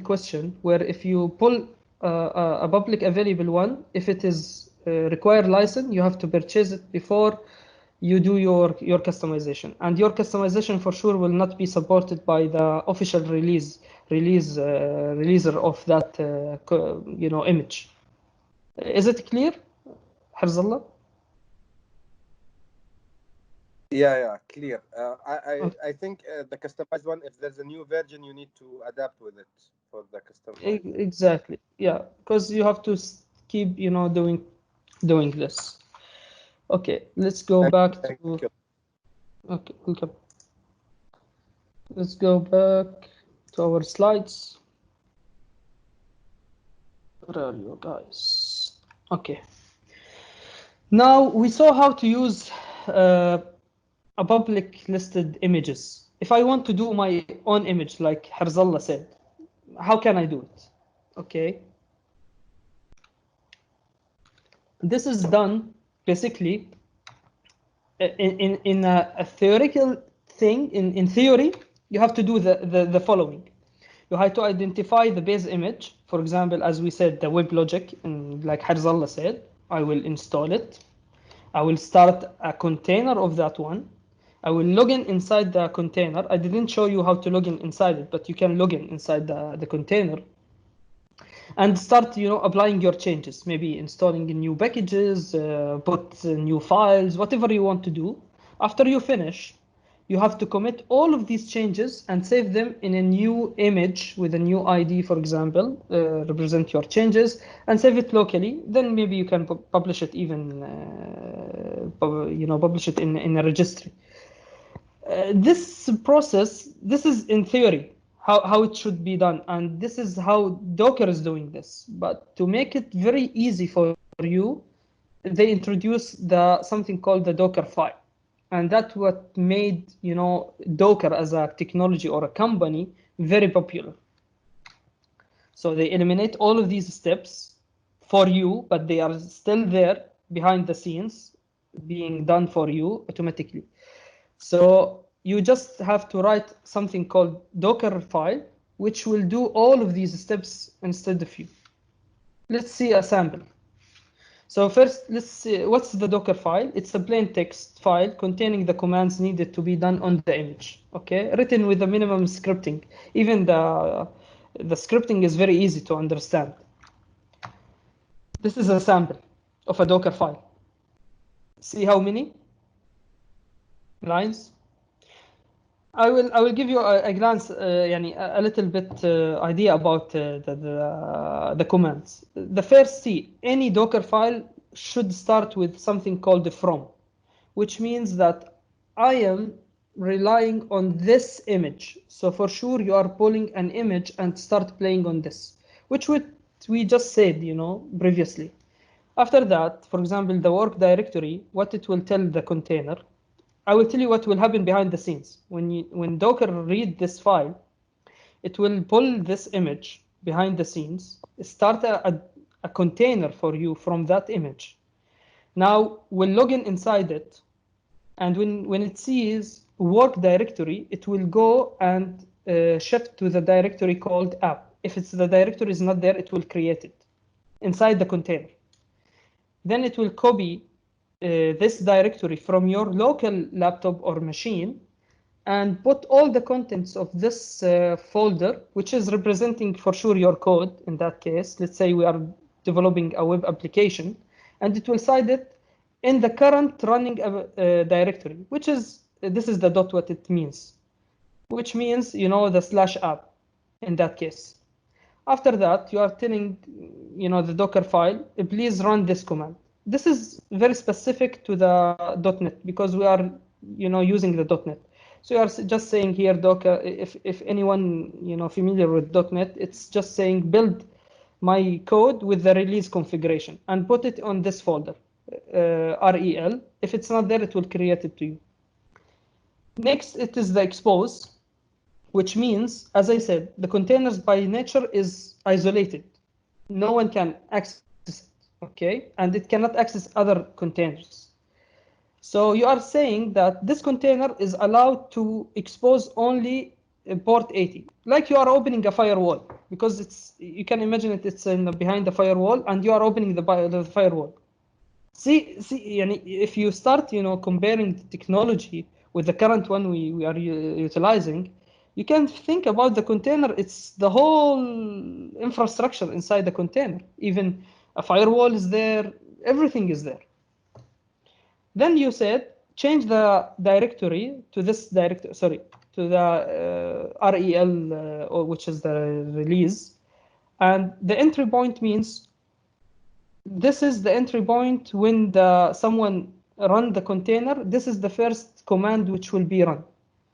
question, where if you pull a public available one, if it is required license, you have to purchase it before you do your customization, and your customization for sure will not be supported by the official releaser of that image. Is it clear, Harzallah? Yeah, clear. Okay. I think the customized one, if there's a new version, you need to adapt with it for the customized. Exactly. Yeah, because you have to keep doing this. Okay, let's go back to. Thank you. Okay, welcome. Let's go back to our slides. Where are you guys? Okay. Now we saw how to use a public listed images. If I want to do my own image, like Harzallah said, how can I do it? Okay. This is done basically in a theoretical thing. In theory, you have to do the following. You have to identify the base image. For example, as we said, the web logic, and like Harzallah said, I will install it. I will start a container of that one. I will log in inside the container. I didn't show you how to log in inside it, but you can log in inside the container and start applying your changes, maybe installing new packages, put new files, whatever you want to do. After you finish, you have to commit all of these changes and save them in a new image with a new ID, for example, represent your changes and save it locally. Then maybe you can publish it even, publish it in a registry. This process, this is in theory how it should be done, and this is how Docker is doing this. But to make it very easy for you, they introduce something called the Docker file, and that's what made Docker as a technology or a company very popular. So they eliminate all of these steps for you, but they are still there behind the scenes, being done for you automatically. So you just have to write something called Docker file, which will do all of these steps instead of you. Let's see a sample. So first, let's see what's the Docker file. It's a plain text file containing the commands needed to be done on the image. Okay, written with a minimum scripting. Even the scripting is very easy to understand. This is a sample of a Docker file. See how many lines? I will give you a glance, a little bit idea about the commands. The first, see, any Docker file should start with something called the from, which means that I am relying on this image. So for sure you are pulling an image and start playing on this, which we just said, previously. After that, for example, the work directory, what it will tell the container. I will tell you what will happen behind the scenes. When Docker read this file, it will pull this image behind the scenes, start a container for you from that image. Now we'll log in inside it, and when it sees work directory, it will go and shift to the directory called app. If the directory is not there, it will create it inside the container. Then it will copy this directory from your local laptop or machine and put all the contents of this folder, which is representing for sure your code in that case. Let's say we are developing a web application, and it will cite it in the current running directory, which is, this is the dot what it means, which means, the /app in that case. After that, you are telling, the Docker file, please run this command. This is very specific to the .NET because we are, using the .NET. So you are just saying here, Docker, if anyone, familiar with .NET, it's just saying build my code with the release configuration and put it on this folder, REL. If it's not there, it will create it to you. Next, it is the expose, which means, as I said, the containers by nature is isolated. No one can access it, okay? And it cannot access other containers. So you are saying that this container is allowed to expose only port 80, like you are opening a firewall, because you can imagine it's behind the firewall and you are opening the firewall. See, يعني if you start, comparing the technology with the current one we are utilizing, you can think about the container. It's the whole infrastructure inside the container. Even a firewall is there. Everything is there. Then you said change the directory to this directory. Sorry, to the REL, which is the release, and the entry point means this is the entry point when someone run the container. This is the first command which will be run,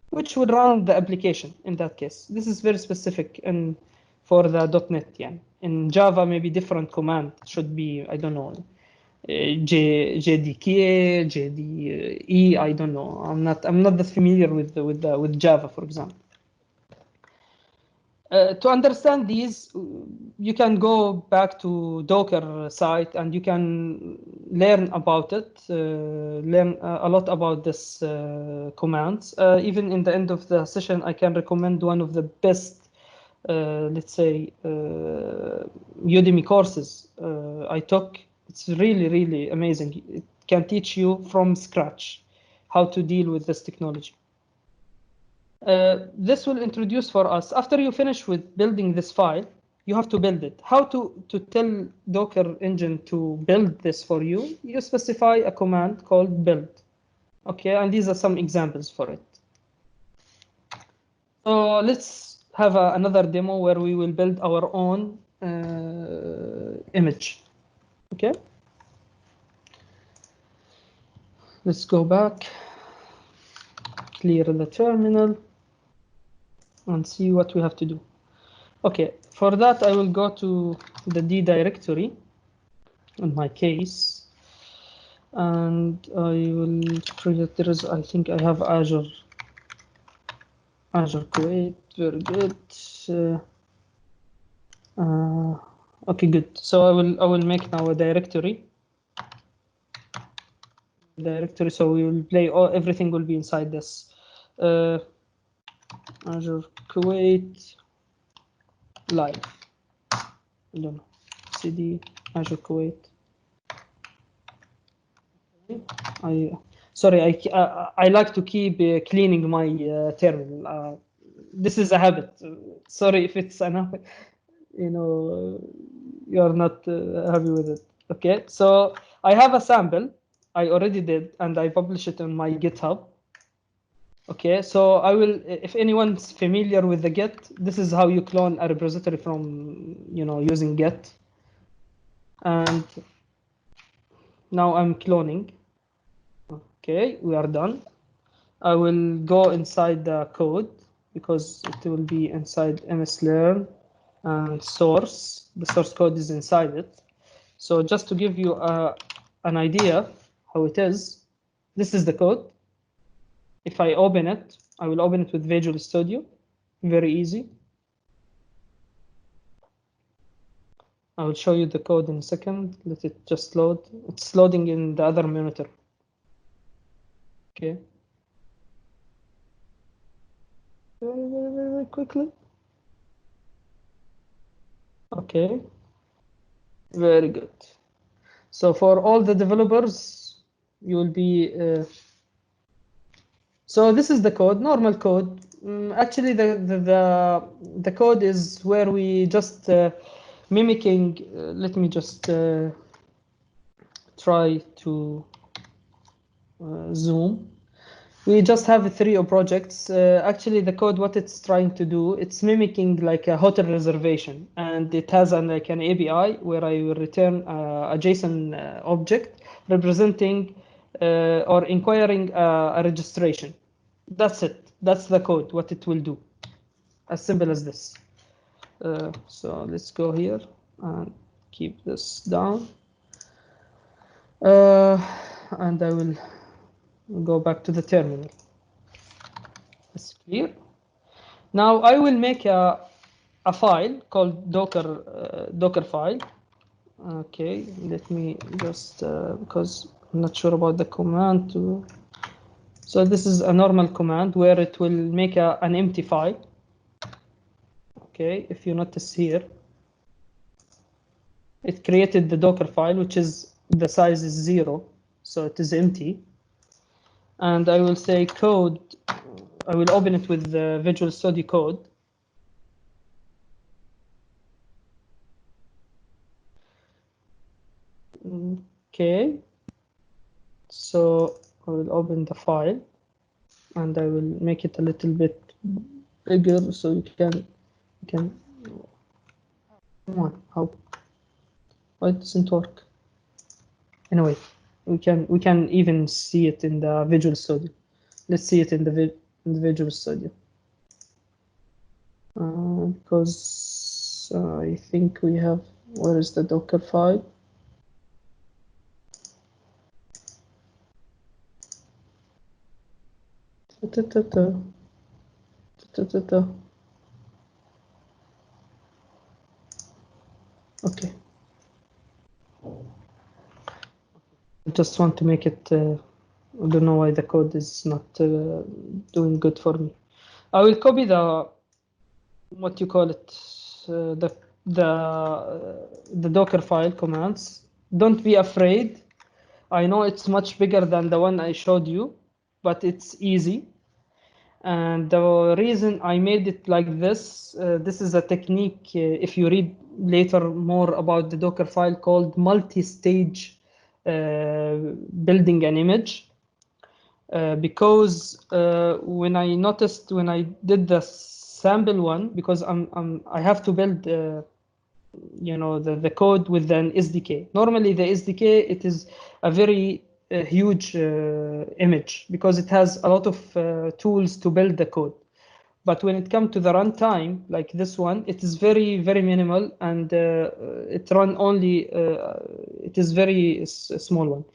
which will run the application in that case. This is very specific and for the .NET. Yeah. In Java, maybe different command should be, I don't know, JDK, JDE. I don't know. I'm not that familiar with Java, for example. To understand these, you can go back to Docker site and you can learn about it, learn a lot about this commands. Even in the end of the session, I can recommend one of the best, let's say, Udemy courses I took. It's really, really amazing. It can teach you from scratch how to deal with this technology. This will introduce for us, after you finish with building this file, you have to build it. How to tell Docker engine to build this for you? You specify a command called build. Okay, and these are some examples for it. So let's have another demo where we will build our own image. Okay. Let's go back, clear the terminal, and see what we have to do. Okay, for that I will go to the D directory in my case, and I will create, I think I have Azure Kuwait, very good. Okay, good. So I will make now a directory, so we will play, everything will be inside this. Azure Kuwait live. I don't know. CD Azure Kuwait. Sorry, I like to keep cleaning my terminal. This is a habit. Sorry if it's enough. You're not happy with it. Okay, so I have a sample I already did, and I publish it on my GitHub. Okay, so I will, if anyone's familiar with the Git, this is how you clone a repository from, using Git. And now I'm cloning. Okay, we are done. I will go inside the code because it will be inside mslearn and source. The source code is inside it. So just to give you an idea how it is, this is the code. If I open it, I will open it with Visual Studio. Very easy. I will show you the code in a second. Let it just load. It's loading in the other monitor. Okay. Very quickly. Okay. Very good. So for all the developers, you will be. So this is the code, normal code. Actually, the code is where we just mimicking. Let me just try to zoom. We just have 3 projects. Actually, the code, what it's trying to do, it's mimicking like a hotel reservation, and it has like an API where I will return a JSON object representing or inquiring a registration. That's it. That's the code, what it will do. As simple as this. So let's go here and keep this down. And I will go back to the terminal. It's clear. Now I will make a file called Docker file. Okay, let me just because I'm not sure about the command to. So this is a normal command where it will make an empty file. Okay, if you notice here, it created the Docker file, which is the size is 0, so it is empty. And I will say code, I will open it with the Visual Studio Code. Okay, so I will open the file and I will make it a little bit bigger so you can come on, how? Why it doesn't work? Anyway, we can even see it in the Visual Studio. Let's see it in the Visual Studio. Because I think we have, where is the Docker file? Okay. I just want to make it, I don't know why the code is not doing good for me. I will copy the, what you call it, the Docker file commands. Don't be afraid. I know it's much bigger than the one I showed you, but it's easy. And the reason I made it like this, this is a technique, if you read later more about the Docker file, called multi-stage building an image. Because when I noticed, when I did the sample one, because I have to build you know, the code with an SDK. Normally the SDK, it is a very huge image because it has a lot of tools to build the code. But when it comes to the runtime, like this one, it is very, very minimal, and it run only, it is very small one.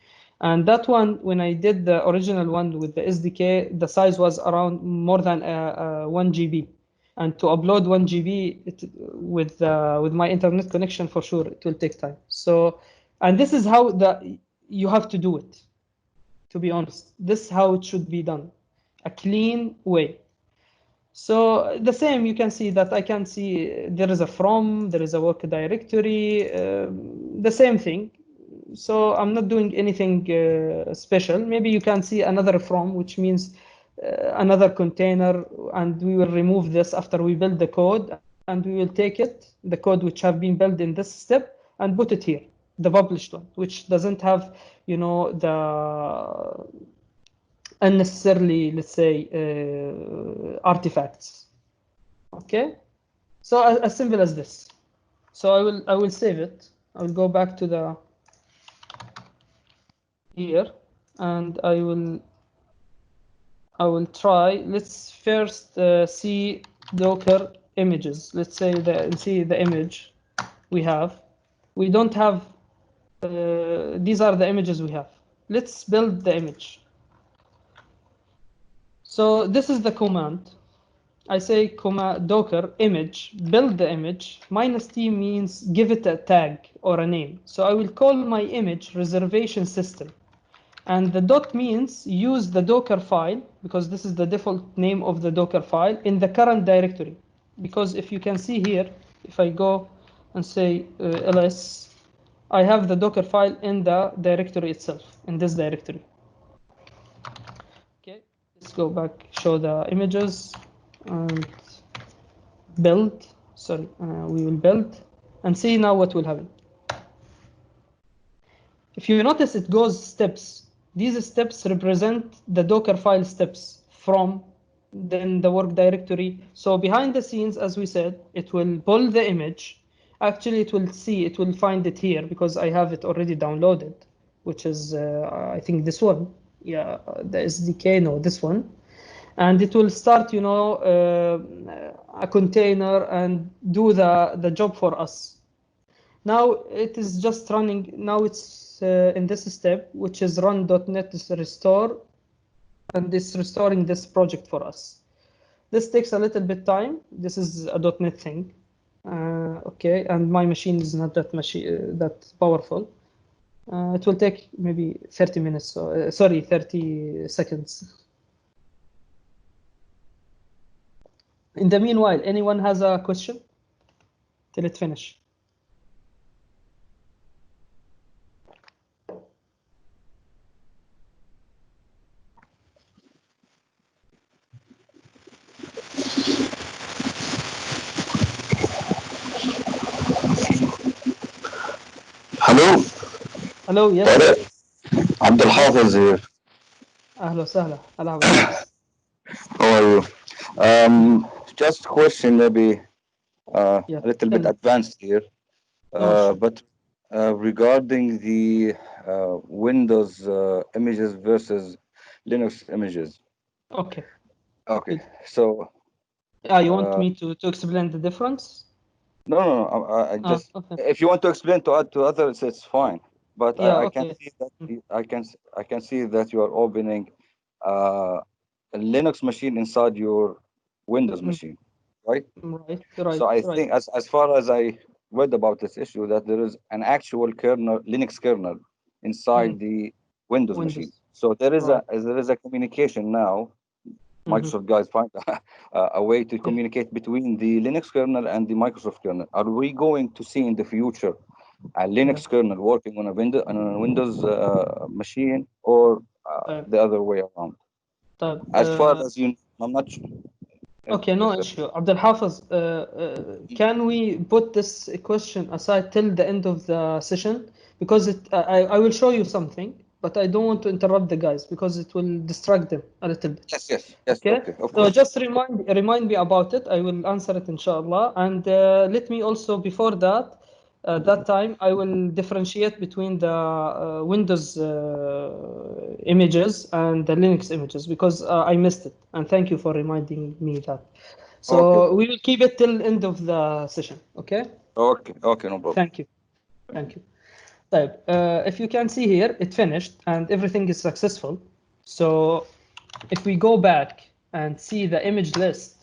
And that one, when I did the original one with the SDK, the size was around more than 1 GB. And to upload 1 GB with my internet connection, for sure, it will take time. So, and this is how you have to do it, to be honest. This is how it should be done, a clean way. So the same, you can see that I can see there is a from, there is a work directory, the same thing. So I'm not doing anything special. Maybe you can see another from, which means another container, and we will remove this after we build the code, and we will take it, the code which have been built in this step, and put it here, the published one, which doesn't have, you know, the unnecessarily, let's say, artifacts. Okay, so as simple as this. So I will save it. I will go back to the here, and I will try. Let's first see Docker images. Let's say see the image we have. We don't have. These are the images we have. Let's build the image. So this is the command. I say docker image, build the image. -t means give it a tag or a name. So I will call my image reservation system. And the dot means use the Docker file, because this is the default name of the Docker file, in the current directory. Because if you can see here, if I go and say ls, I have the Docker file in the directory itself, in this directory. Okay, let's go back, show the images, and build. Sorry, we will build and see now what will happen. If you notice, it goes steps. These steps represent the Docker file steps from then the work directory. So behind the scenes, as we said, it will pull the image. Actually, it will find it here because I have it already downloaded, which is, I think, this one. Yeah, the SDK, no, this one. And it will start, you know, a container and do the job for us. Now it is just running. Now it's in this step, which is run.net restore, and it's restoring this project for us. This takes a little bit time. This is a .NET thing. Okay, and my machine is not that powerful. It will take maybe 30 minutes. So, sorry, 30 seconds. In the meanwhile, anyone has a question till it finish? Hello, yes. عبد الحافظ here. أهلا وسهلا. هلا حبيبي. How are you? Just question maybe Yeah, a little tell bit me. advanced here, No, sure. but regarding the Windows images versus Linux images. Okay. Okay, Good. so You want me to explain the difference? no, I just Okay. if you want to explain to others, it's fine. But Yeah, I can okay. see that I can see that you are opening a Linux machine inside your Windows machine, right? So I Right. think as far as I read about this issue, that there is an actual kernel, Linux kernel, inside the Windows machine. Windows. So there is Right. a communication now. Microsoft guys find a way to communicate between the Linux kernel and the Microsoft kernel. Are we going to see in the future a Linux kernel working on a Windows machine, or the other way around? As far as you, I'm not sure. Okay, no issue. Abdel Hafiz, can we put this question aside till the end of the session? Because I will show you something, but I don't want to interrupt the guys because it will distract them a little bit. Yes. Okay, Of so course. just remind me about it. I will answer it, inshallah. And let me also, before that, that time, I will differentiate between the Windows images and the Linux images because I missed it. And thank you for reminding me that. So we will keep it till end of the session. Okay. Okay, no problem. Thank you. طيب, if you can see here, it finished and everything is successful. So if we go back and see the image list,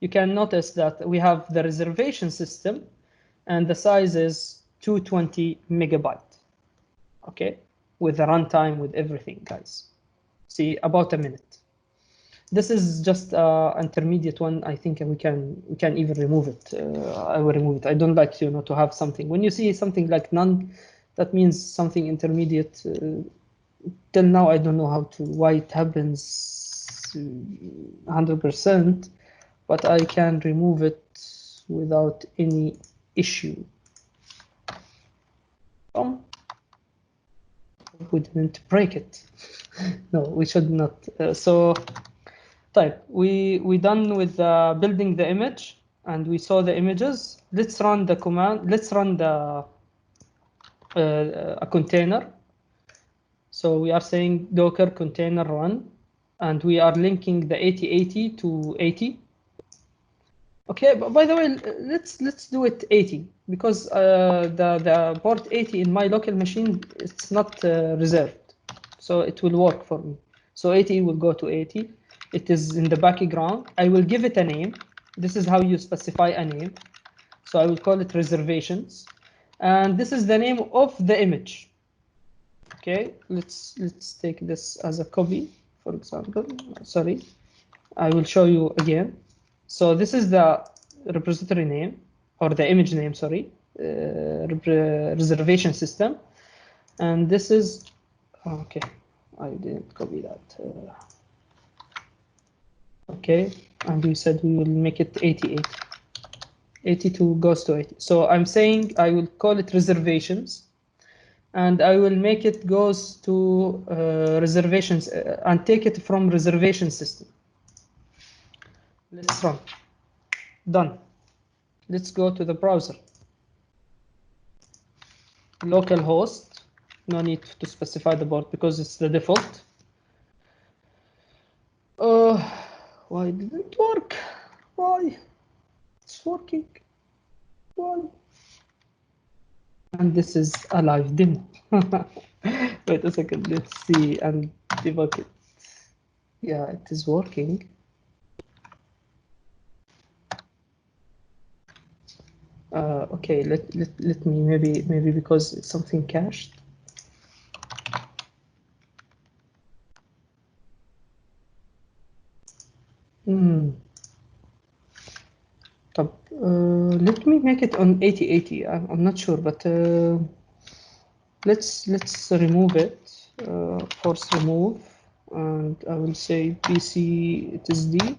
you can notice that we have the reservation system and the size is 220 megabyte. Okay, with the runtime, with everything, guys. See, about a minute. This is just intermediate one. I think we can even remove it. I will remove it. I don't like to have something. When you see something like none, that means something intermediate. Till now, I don't know why it happens 100%, but I can remove it without any issue. We didn't break it. No, we should not. So type, we done with building the image and we saw the images. Let's run the command. Let's run the a container. So we are saying docker container run, and we are linking the 8080 to 80. Okay, but by the way, let's do it 80 because the port 80 in my local machine, it's not reserved, so it will work for me. So 80 will go to 80. It is in the background. I will give it a name. This is how you specify a name. So I will call it reservations, and this is the name of the image. Okay, let's take this as a copy, for example. Sorry, I will show you again. So this is the repository name, or the image name, sorry, reservation system. And this is, okay, I didn't copy that. Okay, and we said we will make it 88. 82 goes to 80. So I'm saying I will call it reservations, and I will make it goes to reservations and take it from reservation system. Let's run. Done. Let's go to the browser. Localhost. No need to specify the port because it's the default. Why didn't it work? Why? It's working. Why? And this is a live demo. Wait a second. Let's see and debug it. Yeah, it is working. Okay, let me maybe because it's something cached. Let me make it on 8080. I'm not sure, but let's remove it. Force remove, and I will say PC it is D.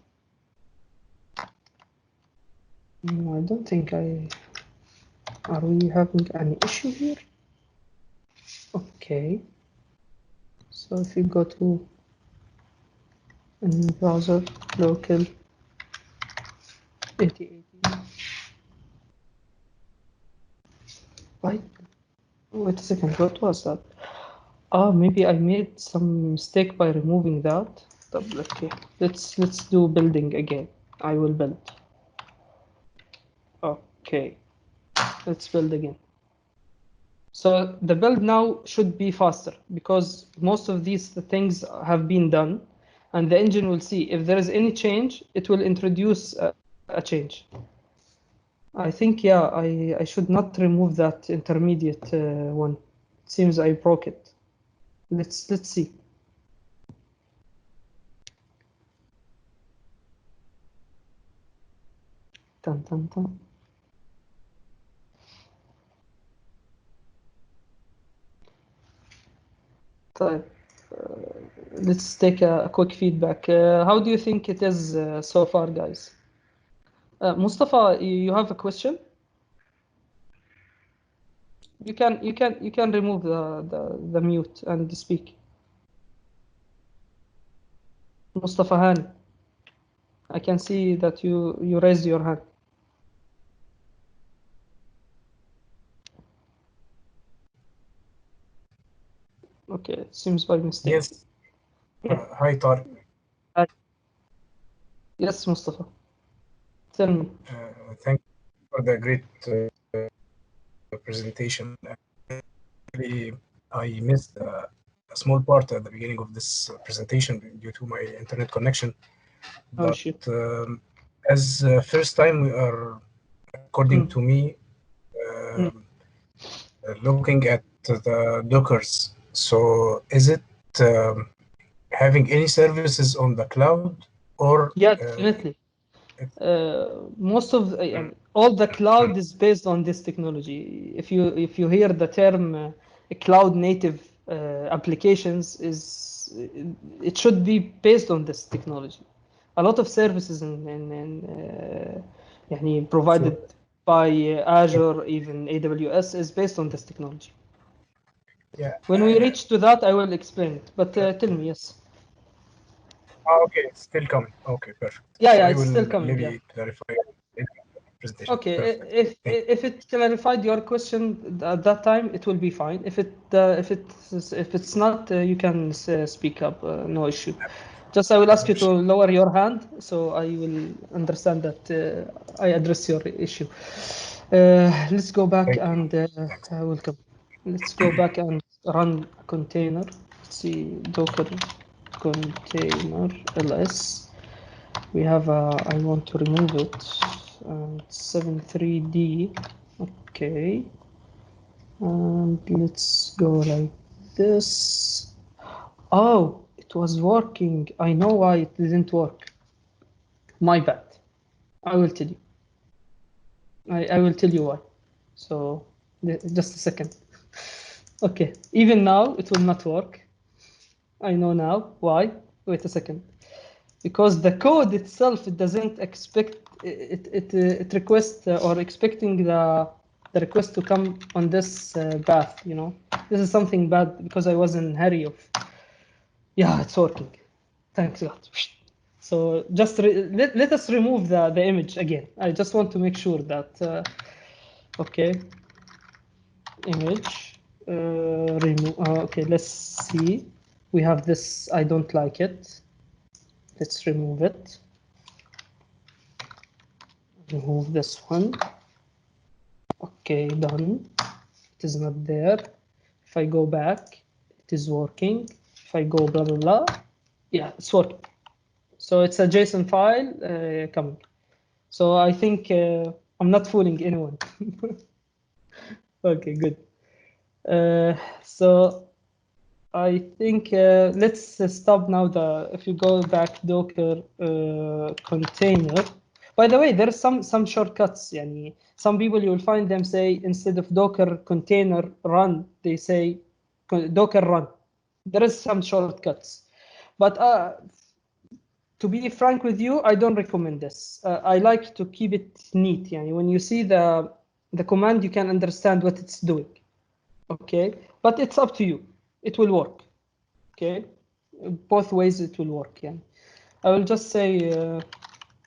No, I don't think are we having any issue here? Okay. So if you go to a new browser, local 8080. Right. Wait a second, what was that? Oh, maybe I made some mistake by removing that. Okay, let's do building again. I will build. Okay, let's build again. So the build now should be faster because most of these things have been done, and the engine will see if there is any change, it will introduce a change. I think, yeah, I should not remove that intermediate one. It seems I broke it. Let's see. Dun, dun, dun. طيب, let's take a quick feedback. How do you think it is so far, guys? Mustafa, you have a question? You can remove the mute and speak. Mustafa Han, I can see that you raised your hand. Okay, it seems by mistake. Yes. Hi, Tariq. Yes, Mustafa. Tell me. Thank you for the great presentation. Actually, I missed a small part at the beginning of this presentation due to my internet connection. Oh, But shit. as first time we are, according to me, looking at the Dockers. So is it having any services on the cloud or? Yeah, definitely. Most of all the cloud is based on this technology. If you hear the term cloud native applications, it should be based on this technology. A lot of services يعني provided by Azure, even AWS, is based on this technology. Yeah. When we reach to that, I will explain it. But tell me, yes. Okay, it's still coming. Okay, perfect. Yeah, So yeah, I it's will still coming. maybe Yeah. clarify in the presentation. Okay, Perfect. if it clarified your question at that time, it will be fine. If it's not, you can speak up. No issue. Just I will ask you to lower your hand, so I will understand that I address your issue. Let's go back and welcome. Let's go back and run a container. Let's see Docker container ls. We have I want to remove it. 73D. Okay. And let's go like this. Oh, it was working. I know why it didn't work. My bad. I will tell you. I will tell you why. So just a second. Okay. Even now it will not work. I know now why. Wait a second. Because the code itself, it doesn't expect it requests or expecting the request to come on this path. You know, this is something bad because I was in hurry of. Yeah, it's working. Thanks God. So just let us remove the image again. I just want to make sure that okay, image remove. Okay, let's see. We have this. I don't like it. Let's remove it. Remove this one. Okay, done. It is not there. If I go back, it is working. If I go blah blah blah, yeah, it's working. So it's a JSON file coming. So I think I'm not fooling anyone. Okay, good. So I think let's stop now. If you go back Docker container. By the way, there are some shortcuts. Yani, some people you will find them say instead of Docker container run, they say Docker run. There is some shortcuts, but to be frank with you, I don't recommend this. I like to keep it neat. Yani, when you see the command, you can understand what it's doing. Okay, but it's up to you. It will work. Okay, both ways it will work. Yeah, I will just say,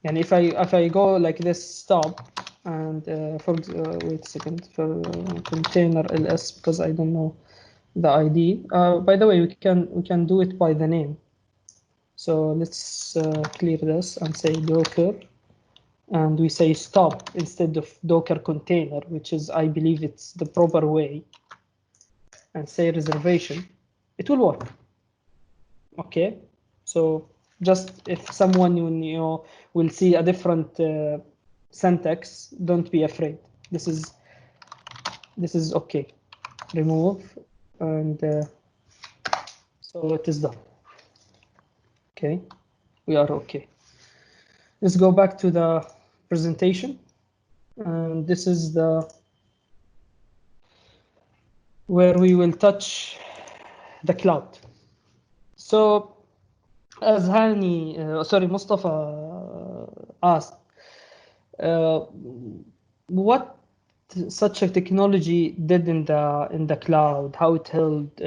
and if I go like this, stop, and wait a second, for container ls, because I don't know the ID. By the way, we can do it by the name. So let's clear this and say Docker, and we say stop instead of Docker container, which is, I believe it's the proper way, and say reservation. It will work. Okay, so just if someone will see a different syntax, don't be afraid. This is okay. Remove, and so it is done. Okay, we are okay. Let's go back to the presentation, and this is where we will touch the cloud. So as Mustafa asked, what such a technology did in the cloud, how it helped.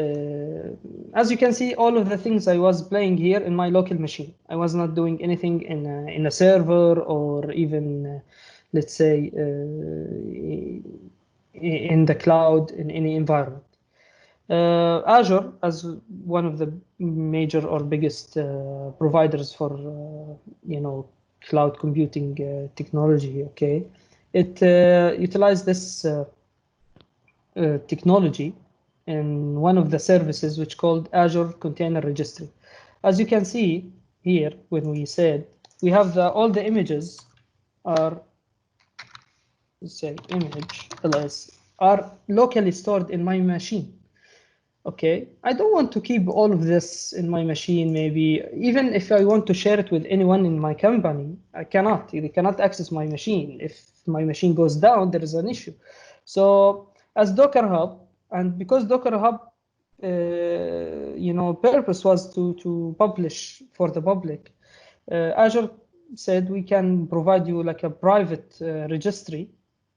As you can see, all of the things I was playing here in my local machine. I was not doing anything in a server, or even, let's say, in the cloud, in any environment. Azure, as one of the major or biggest providers for cloud computing technology, okay, it utilized this technology in one of the services which called Azure Container Registry. As you can see here, when we said we have all the images are, let's say, image ls are locally stored in my machine. Okay, I don't want to keep all of this in my machine. Maybe even if I want to share it with anyone in my company, I cannot. They cannot access my machine. If my machine goes down, there is an issue. So as Docker Hub, and because Docker Hub, purpose was to publish for the public, Azure said we can provide you like a private registry,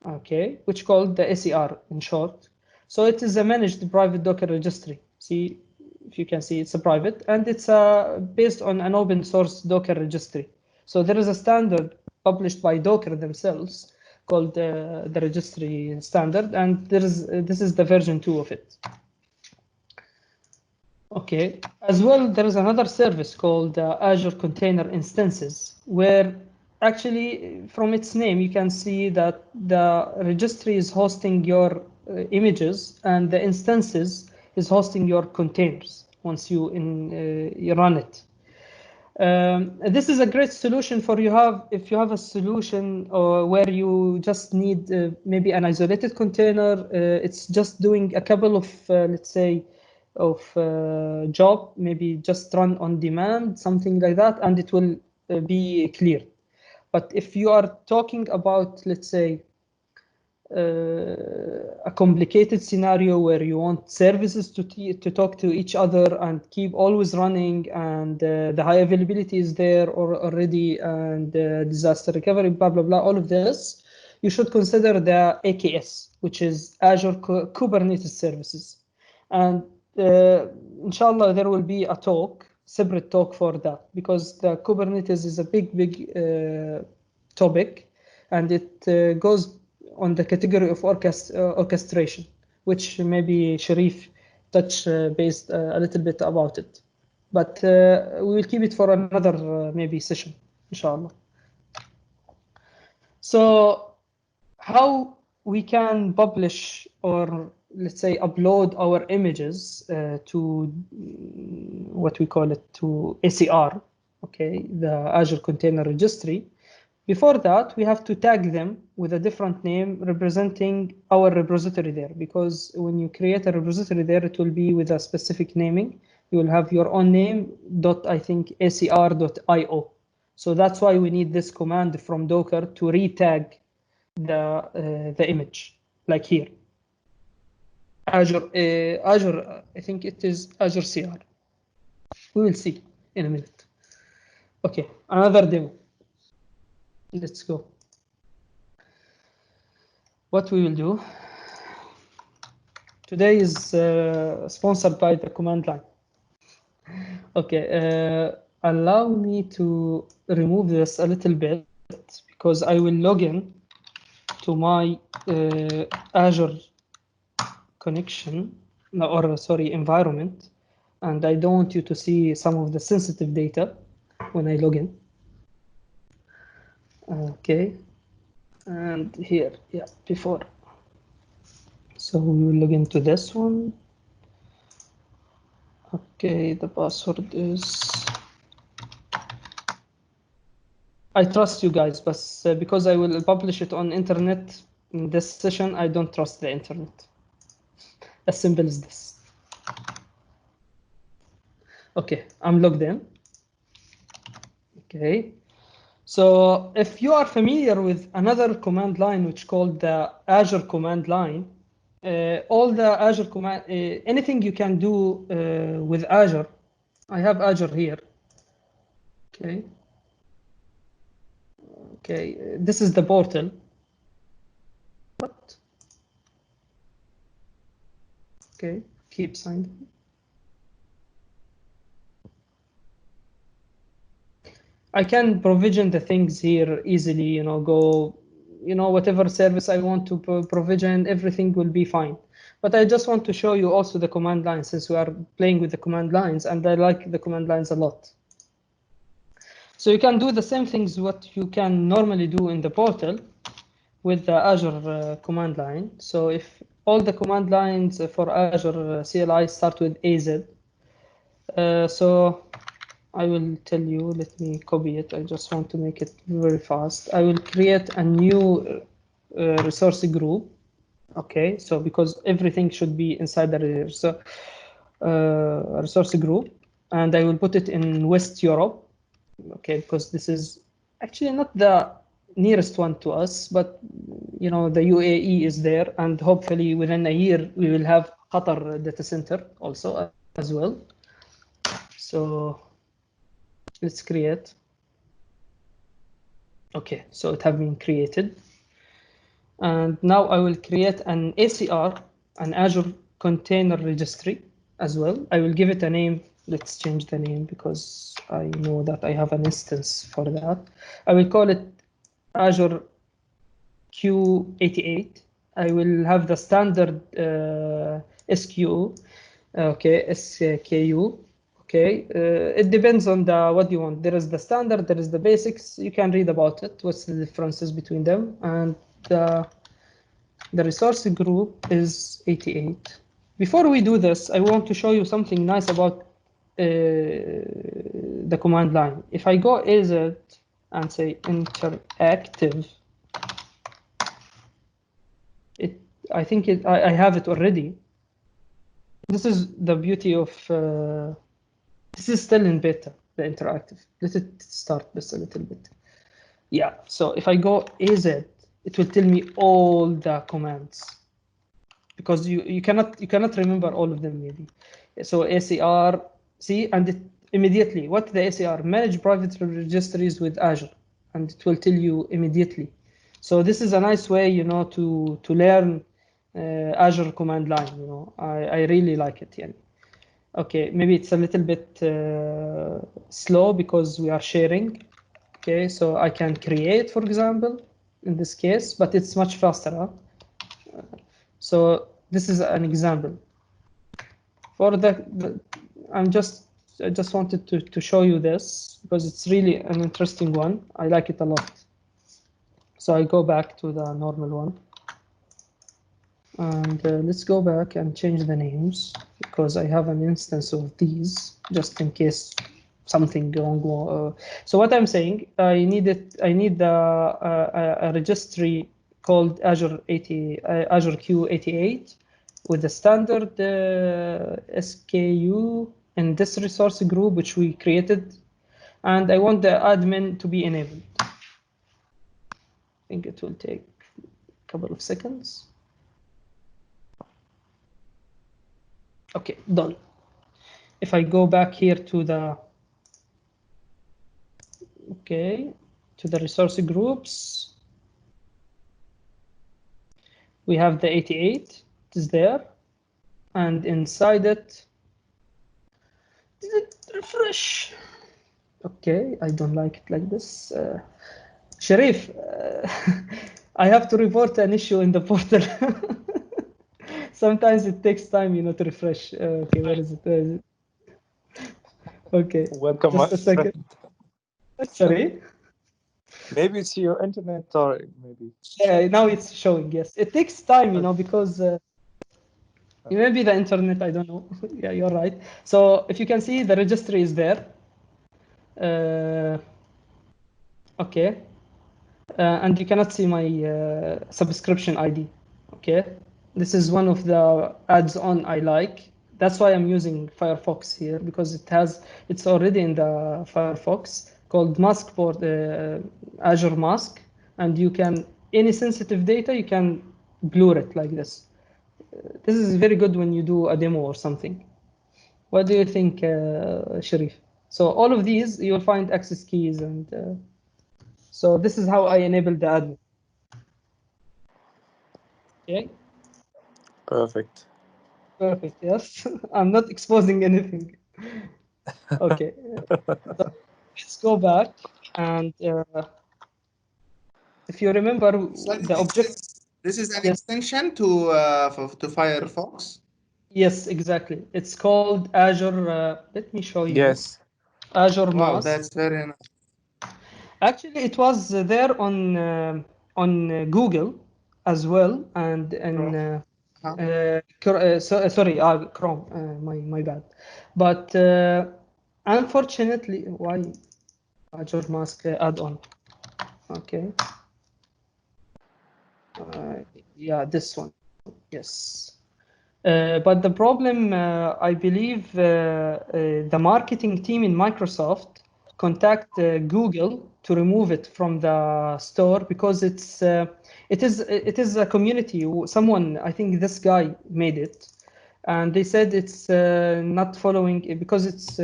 okay, which called the ACR in short. So it is a managed private Docker registry. See, if you can see, it's a private, and it's based on an open source Docker registry. So there is a standard published by Docker themselves called the registry standard, and this is the version 2 of it. Okay, as well, there is another service called Azure Container Instances, where actually from its name, you can see that the registry is hosting your images, and the instances is hosting your containers once you run it. This is a great solution for if you have a solution where you just need maybe an isolated container. It's just doing a couple of, let's say, of job, maybe just run on demand, something like that, and it will be cleared. But if you are talking about, let's say, a complicated scenario where you want services to talk to each other and keep always running, and the high availability is there or already, and disaster recovery, blah, blah, blah, all of this, you should consider the AKS, which is Azure Kubernetes Services. And inshallah, there will be a separate talk for that, because the Kubernetes is a big topic, and it goes on the category of orchestration, which maybe Sharif touch based a little bit about it. But we will keep it for another maybe session, inshallah. So how we can publish, or let's say upload our images to what we call it, to ACR, okay, the Azure Container Registry. Before that, we have to tag them with a different name representing our repository there, because when you create a repository there, it will be with a specific naming. You will have your own name, I think acr.io. So that's why we need this command from Docker to retag the image, like here. Azure, I think it is Azure CR. We will see in a minute. Okay, another demo. Let's go. What we will do, today is sponsored by the command line. Okay, allow me to remove this a little bit because I will log in to my Azure connection, or sorry, environment, and I don't want you to see some of the sensitive data when I log in. Okay, and here, yeah, before. So we will log into this one. Okay, the password is. I trust you guys, but because I will publish it on internet in this session, I don't trust the internet. As simple as this. Okay, I'm logged in. Okay, so if you are familiar with another command line which called the Azure command line, all the Azure command, anything you can do with Azure. I have Azure here. Okay. Okay, this is the portal. What? Okay, keep signed. I can provision the things here easily, you know, go, you know, whatever service I want to provision, everything will be fine. But I just want to show you also the command line since we are playing with the command lines, and I like the command lines a lot. So you can do the same things what you can normally do in the portal with the Azure command line. So if all the command lines for Azure CLI start with AZ, so I will tell you, let me copy it. I just want to make it very fast. I will create a new resource group. Okay, so because everything should be inside the resource group, and I will put it in West Europe. Okay, because this is actually not the nearest one to us, but you know the UAE is there, and hopefully within a year we will have Qatar data center also as well. So let's create. Okay, so it have been created, and now I will create an ACR, an Azure Container Registry as well. I will give it a name. Let's change the name because I know that I have an instance for that. I will call it Azure Q88. I will have the standard SQ, okay, SKU. Okay, it depends on the what you want. There is the standard, there is the basics. You can read about it. What's the differences between them? And the resource group is 88. Before we do this, I want to show you something nice about the command line. If I go AZ and say interactive, I think I have it already. This is the beauty of this is still in beta, the interactive. Let it start this a little bit. Yeah, so if I go AZ, it will tell me all the commands because you cannot remember all of them maybe. So ACR, see, and it immediately what the ACR manage private registries with Azure, and it will tell you immediately. So this is a nice way, you know, to learn Azure command line. You know, I really like it. Yeah. Okay, maybe it's a little bit slow because we are sharing. Okay, so I can create, for example, in this case, but it's much faster. Huh? So this is an example. For I just wanted to show you this because it's really an interesting one. I like it a lot. So I go back to the normal one. And let's go back and change the names because I have an instance of these just in case something wrong. So what I'm saying, I need a registry called Azure Q88 with the standard SKU in this resource group which we created, and I want the admin to be enabled. I think it will take a couple of seconds. Okay, done. If I go back here to the resource groups, we have the 88, it is there. and inside it, did it refresh? Okay, I don't like it like this. Sharif, I have to report an issue in the portal. Sometimes it takes time, you know, to refresh. Okay, where is it? Where is it? Okay, Welcome, just my a second. friend. Sorry. Maybe it's your internet, or maybe. Now it's showing. Yes, it takes time, you know, because maybe the internet. I don't know. Yeah, you're right. So if you can see, the registry is there. Okay, and you cannot see my subscription ID. Okay, this is one of the adds-on I like. That's why I'm using Firefox here, because it's already in the Firefox called Mask for the Azure Mask, and you can any sensitive data you can blur it like this. This is very good when you do a demo or something. What do you think, Sharif? So all of these you'll find access keys, and so this is how I enable the admin. Okay. Perfect. Perfect. Yes, I'm not exposing anything. Okay, so let's go back, and if you remember So the object. this is an Yes. extension to Firefox. Yes, exactly. It's called Azure. Let me show you. Yes. Azure Wow, Mask. that's very nice. Actually, it was there on Google as well, and sorry, Chrome. My bad. But unfortunately, why Azure Mask add-on? Okay. Yeah, this one. Yes. But the problem, I believe, the marketing team in Microsoft contact Google to remove it from the store, because it is a community. Someone, I think this guy made it, and they said it's not following because it's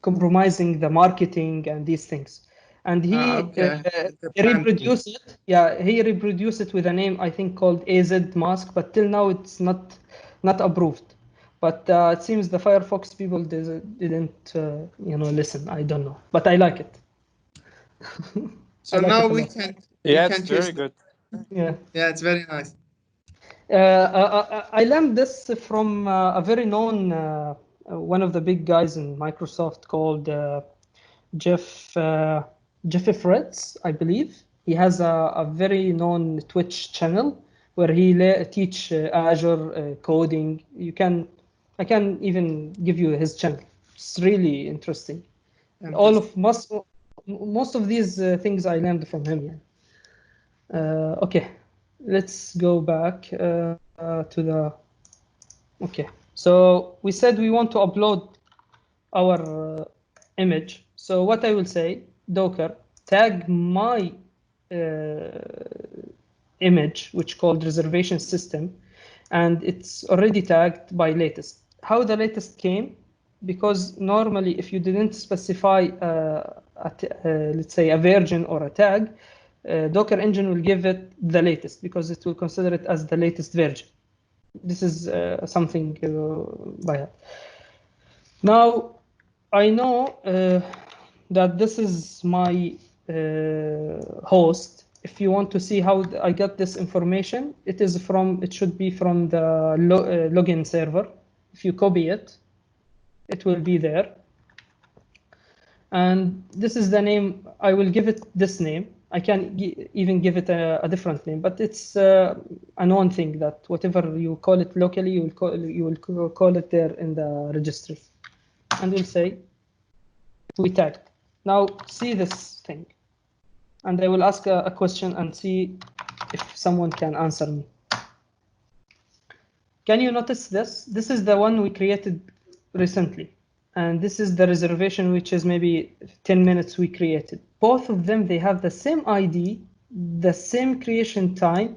compromising the marketing and these things. And he Okay. reproduced it. Yeah, he reproduced it with a name I think called AZ Mask, but till now it's not approved. But it seems the Firefox people didn't listen. I don't know, but I like it. So I like now it a we lot. can Yeah, use it's very it. good. Yeah. Yeah, it's very nice. I learned this from a very known one of the big guys in Microsoft called Jeff Fritz, I believe. He has a very known Twitch channel where he teach Azure coding. I can even give you his channel. It's really interesting. All of most of these things I learned from him. Yeah. Okay, let's go back to the. Okay, so we said we want to upload our image. So what I will say, Docker, tag my image, which called reservation system, and it's already tagged by latest. How the latest came? Because normally, if you didn't specify, let's say, a version or a tag, Docker engine will give it the latest because it will consider it as the latest version. This is something by heart. Now, I know that this is my host. If you want to see how I got this information, it should be from the login server. If you copy it, it will be there. And this is the name. I will give it this name. I can even give it a different name, but it's a known thing that whatever you call it locally, you will call it there in the registry. And we'll say we tagged. Now see this thing, and I will ask a question and see if someone can answer me. Can you notice this? This is the one we created recently, and this is the reservation, which is maybe 10 minutes we created. Both of them, they have the same ID, the same creation time,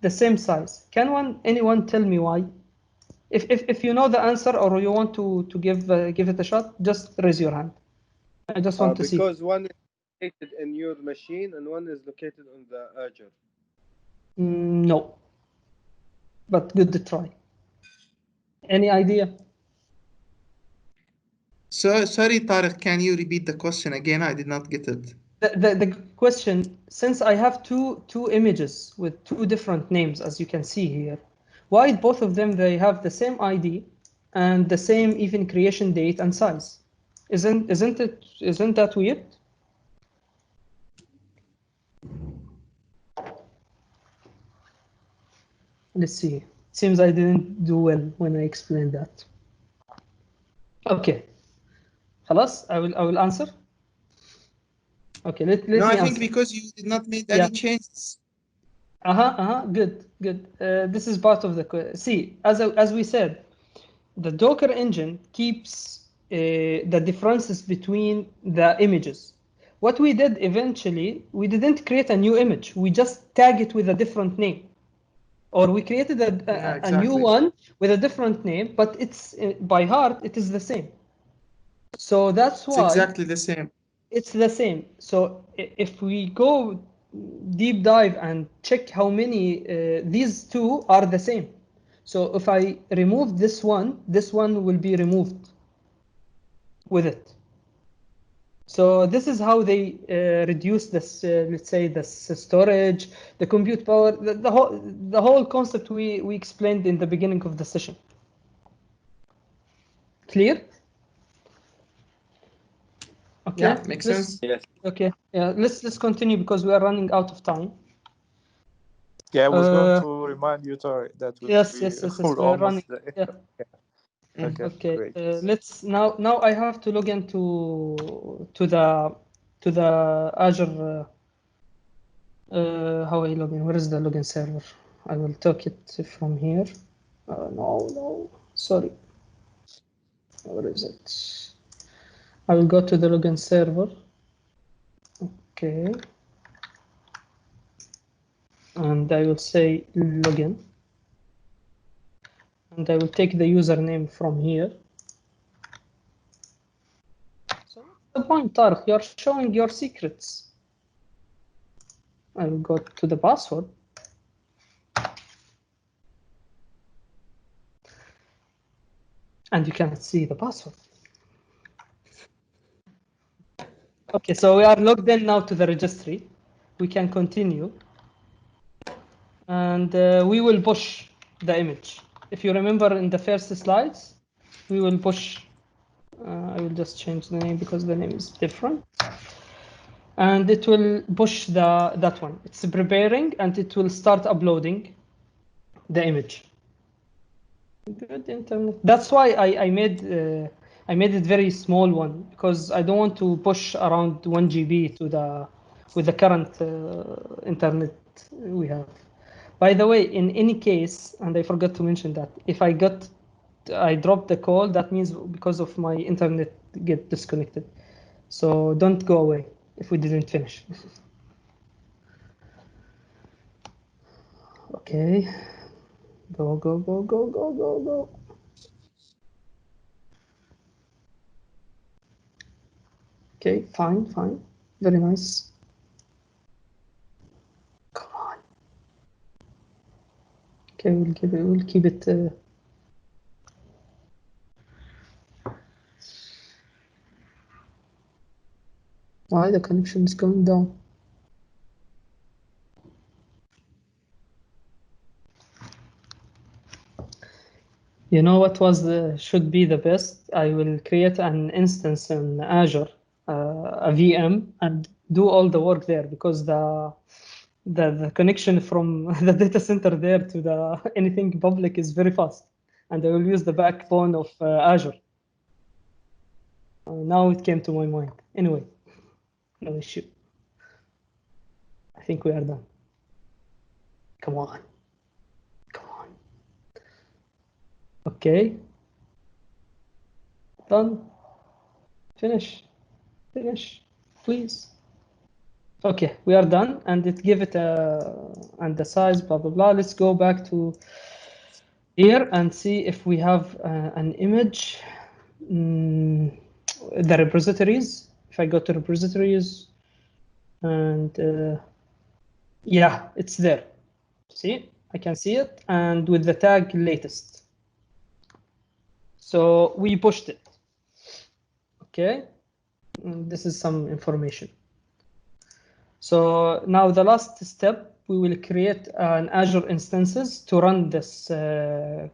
the same size. Can anyone tell me why? If you know the answer or you want to give it a shot, just raise your hand. I just want to see. Because one is located in your machine and one is located on the Azure. No, but good to try. Any idea? So sorry, Tariq, can you repeat the question again? I did not get it. The question, since I have two images with two different names, as you can see here, why both of them, they have the same ID and the same even creation date and size? Isn't that weird? Let's see. Seems I didn't do well when I explained that. Okay. خلاص, I will answer. Okay, let No, me I think answer. because you did not make any changes. Good. This is part of the see, as we said, the Docker engine keeps the differences between the images. What we did eventually, we didn't create a new image. We just tag it with a different name, or we created a new one with a different name, but it's by heart it is the same. So that's why it's exactly the same. It's the same. So if we go deep dive and check how many these two are the same. So if I remove this one will be removed with it. So this is how they reduce this, let's say, this storage, the compute power, the whole concept we explained in the beginning of the session. Clear? Okay. Yeah, makes sense. Yes. Okay. Yeah. Let's continue because we are running out of time. Yeah, I was going to remind you, Tariq, that Yes. we're We are running. almost there. Yeah. Okay, great. Let's now I have to log into the Azure. How I log in? Where is the login server? I will take it from here. No, sorry. Where is it? I will go to the login server. Okay. And I will say login. And I will take the username from here. So what's the point, Tariq? You're showing your secrets. I will go to the password. And you cannot see the password. Okay, so we are logged in now to the registry. We can continue. And we will push the image. If you remember in the first slides, we will push. I will just change the name because the name is different. And it will push that one. It's preparing and it will start uploading the image. Good internet. That's why I made it very small one, because I don't want to push around 1 GB with the current internet we have. By the way, in any case, and I forgot to mention that, if I dropped the call, that means because of my internet get disconnected. So don't go away if we didn't finish. Okay. Go. Okay, fine. Very nice. Come on. Okay, we'll keep it. Why the connection is going down? You know what should be the best? I will create an instance in Azure, a VM, and do all the work there, because the connection from the data center there to the anything public is very fast, and I will use the backbone of Azure. Now it came to my mind. Anyway, no issue. I think we are done. Come on. Okay. Done. Finish, please. Okay, we are done, and it give it and the size, blah blah blah. Let's go back to here and see if we have an image. The repositories. If I go to repositories, and yeah, it's there. See, I can see it, and with the tag latest. So we pushed it. Okay, this is some information. So now the last step, we will create an Azure instances to run this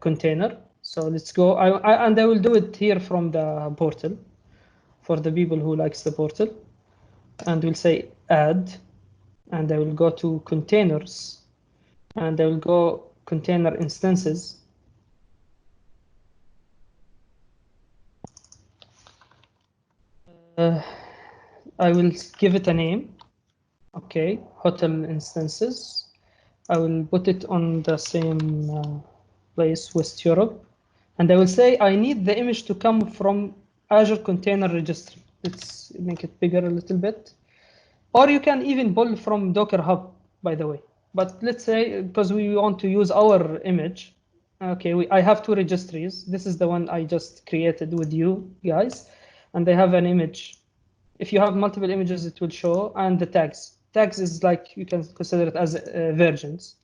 container. So let's go, and I will do it here from the portal for the people who likes the portal. And we'll say add, and I will go to containers, and I will go container instances. I will give it a name. Okay, hotel instances. I will put it on the same place, West Europe. And I will say I need the image to come from Azure Container Registry. Let's make it bigger a little bit. Or you can even pull from Docker Hub, by the way. But let's say, because we want to use our image, okay, I have two registries. This is the one I just created with you guys. And they have an image. If you have multiple images, it will show. And the tags. Tags is like, you can consider it as versions.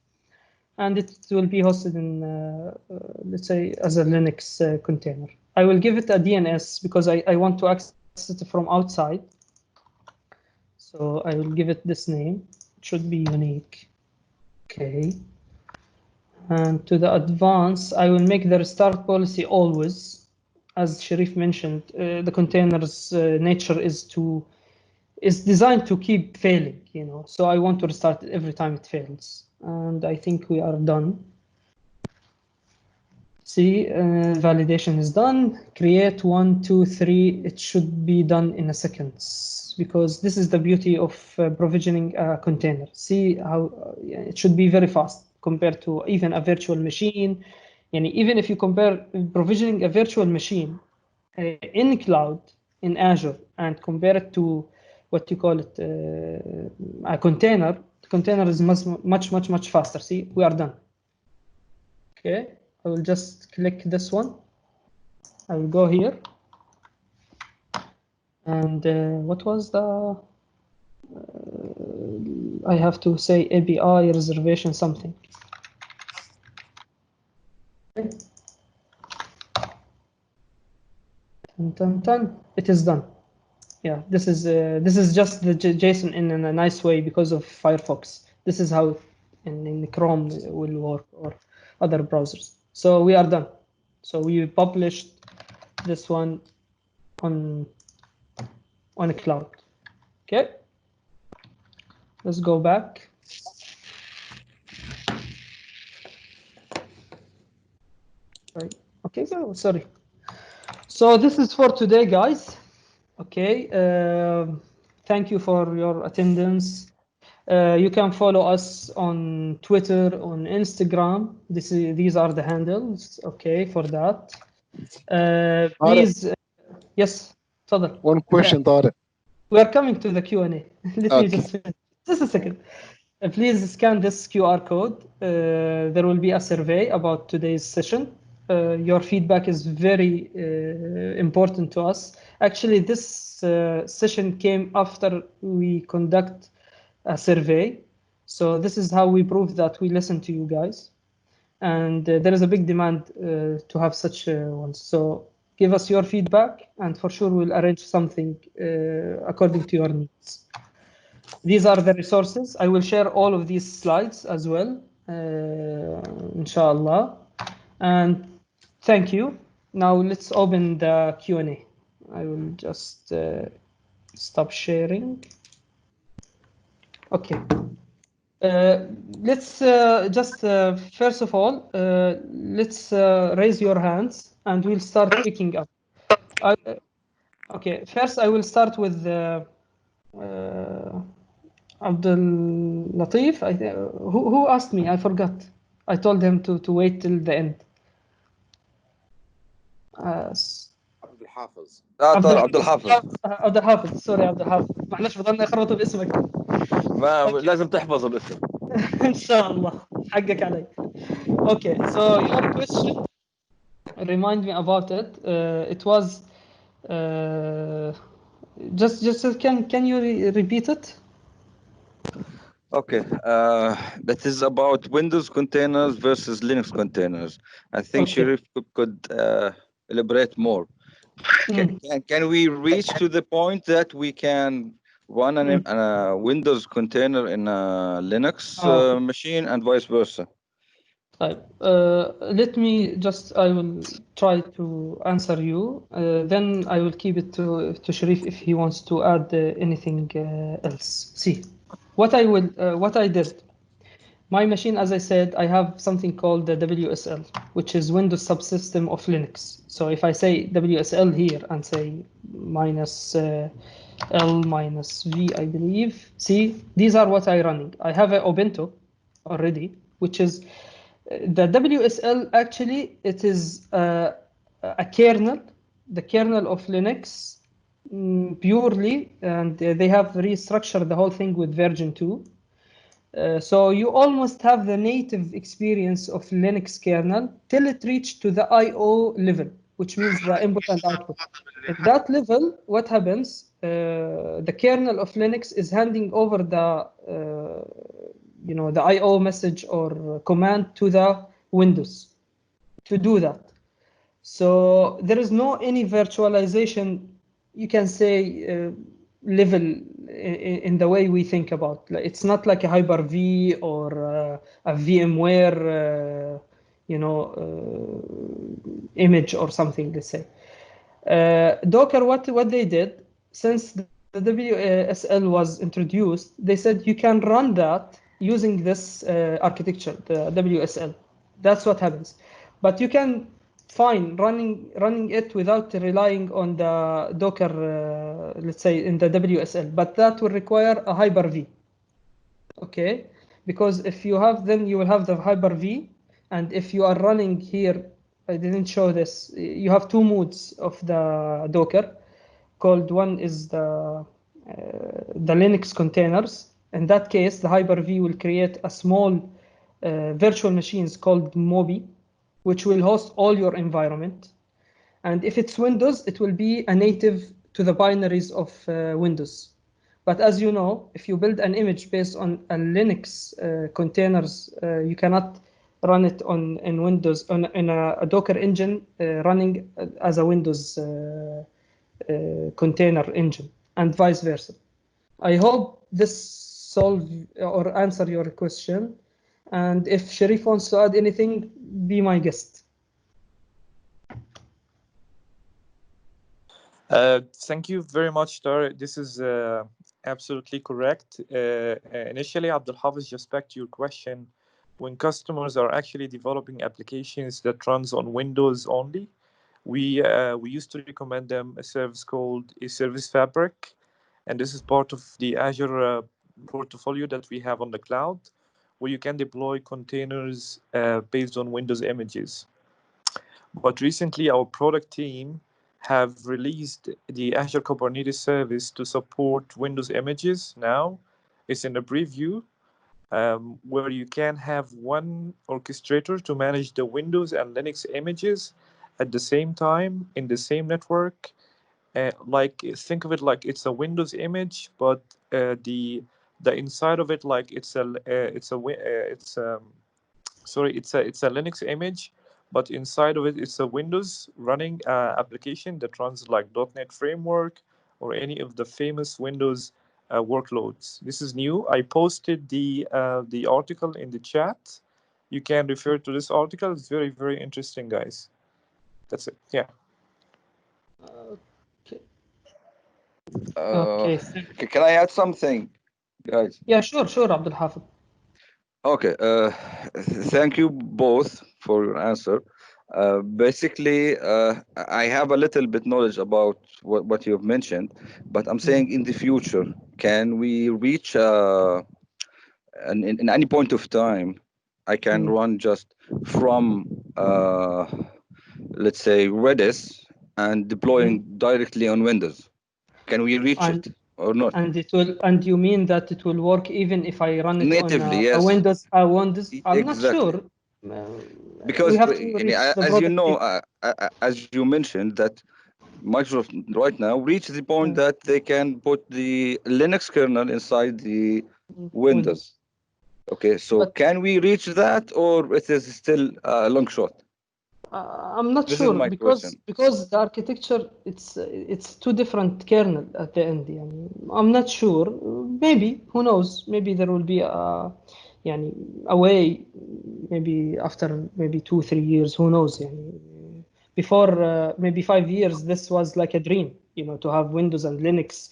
And it will be hosted in, let's say, as a Linux container. I will give it a DNS because I want to access it from outside. So I will give it this name. It should be unique. Okay. And to the advanced, I will make the restart policy always. As Sharif mentioned, the container's nature is designed to keep failing, you know. So I want to restart it every time it fails. And I think we are done. See, validation is done. Create 1, 2, 3. It should be done in a second, because this is the beauty of provisioning a container. See how it should be very fast compared to even a virtual machine. And even if you compare provisioning a virtual machine in cloud, in Azure, and compare it to what you call it, a container, the container is much faster. See, we are done. Okay, I will just click this one. I will go here. And what was the, I have to say API reservation something. Okay. It is done. Yeah, this is just the JSON in a nice way because of Firefox. This is how in Chrome will work or other browsers. So we are done. So we published this one on a cloud. Okay. Let's go back. Right. Okay, so sorry. So this is for today, guys. Okay. Thank you for your attendance. You can follow us on Twitter, on Instagram. These are the handles. Okay, for that. Please, yes, تفضل. One question, Tariq. We are coming to the Q&A. Let me just finish. Just a second. Please scan this QR code. There will be a survey about today's session. Your feedback is very important to us. Actually, this session came after we conduct a survey. So this is how we prove that we listen to you guys. And there is a big demand to have such ones. So give us your feedback, and for sure we'll arrange something according to your needs. These are the resources. I will share all of these slides as well, inshallah. And thank you. Now let's open the Q&A. I will just stop sharing. Okay. Let's just first of all, let's raise your hands and we'll start picking up. Okay, first I will start with Abdul Latif. Who asked me? I forgot. I told him to wait till the end. عبد الحافظ. عبد الحافظ. عبد الحافظ. سوري عبد الحافظ. معلش بضلني اخرطه باسمك. ما لازم تحفظ الاسم. ان شاء الله. حقك علي. Okay, so your question, remind me about it. It was just can you repeat it? Okay, that is about Windows containers versus Linux containers. I think Okay. Sharif could elaborate more. Can we reach to the point that we can run a Windows container in a Linux machine and vice versa? Let me just, I will try to answer you. Then I will keep it to Sharif if he wants to add anything else. See, what I did. My machine, as I said, I have something called the WSL, which is Windows Subsystem of Linux. So if I say WSL here and say minus L minus V, I believe, see, these are what I'm running. I have a Ubuntu already, which is the WSL. Actually, it is a kernel, the kernel of Linux purely, and they have restructured the whole thing with version 2. So you almost have the native experience of Linux kernel till it reached to the I/O level, which means the input and output. At that level, what happens? The kernel of Linux is handing over the the I/O message or command to the Windows to do that. So there is no any virtualization, you can say, level in the way we think about. It's not like a Hyper-V or a VMware, image or something. Let's say Docker. What they did, since the WSL was introduced, they said you can run that using this architecture, the WSL. That's what happens. But you can fine running it without relying on the Docker, let's say in the WSL, but that will require a Hyper-V. Okay, because if you have, then you will have the Hyper-V, and if you are running here, I didn't show this. You have two modes of the Docker. Called one is the Linux containers. In that case, the Hyper-V will create a small virtual machines called Moby, which will host all your environment. And if it's Windows, it will be a native to the binaries of Windows. But as you know, if you build an image based on a Linux containers, you cannot run it in Windows, in a Docker engine running as a Windows container engine, and vice versa. I hope this solve or answer your question. And if Sharif wants to add anything, be my guest. Thank you very much, Tariq. This is absolutely correct. Initially, Abdul Hafiz, just back to your question, when customers are actually developing applications that runs on Windows only, we used to recommend them a service called a Service Fabric, and this is part of the Azure portfolio that we have on the cloud, where you can deploy containers based on Windows images. But recently, our product team have released the Azure Kubernetes service to support Windows images now. It's in a preview where you can have one orchestrator to manage the Windows and Linux images at the same time in the same network. Like think of it like it's a Windows image, but the inside of it, like it's a Linux image, but inside of it, it's a Windows running application that runs like .NET Framework or any of the famous Windows workloads. This is new. I posted the article in the chat. You can refer to this article. It's very, very interesting, guys. That's it. Yeah. Okay. Can I add something, guys? Yeah, sure, Abdul Hafid. Okay. Thank you both for your answer. Basically, I have a little bit knowledge about what you've mentioned, but I'm saying in the future, can we reach in any point of time, I can run just from, let's say, Redis and deploying directly on Windows. Can we reach it or not? And it will, and you mean that it will work even if I run it natively? on Yes. a Windows? I'm not Exactly. sure. Because we have to reach the as you know, as you mentioned, that Microsoft right now reached the point that they can put the Linux kernel inside the Windows. Okay, so can we reach that, or it is still a long shot? I'm not This is sure my because question. the architecture it's two different kernel at the end. يعني. I'm not sure. Maybe who knows? Maybe there will be يعني a way. Maybe after maybe 2-3 years. Who knows? يعني. Before maybe 5 years, this was like a dream. You know, to have Windows and Linux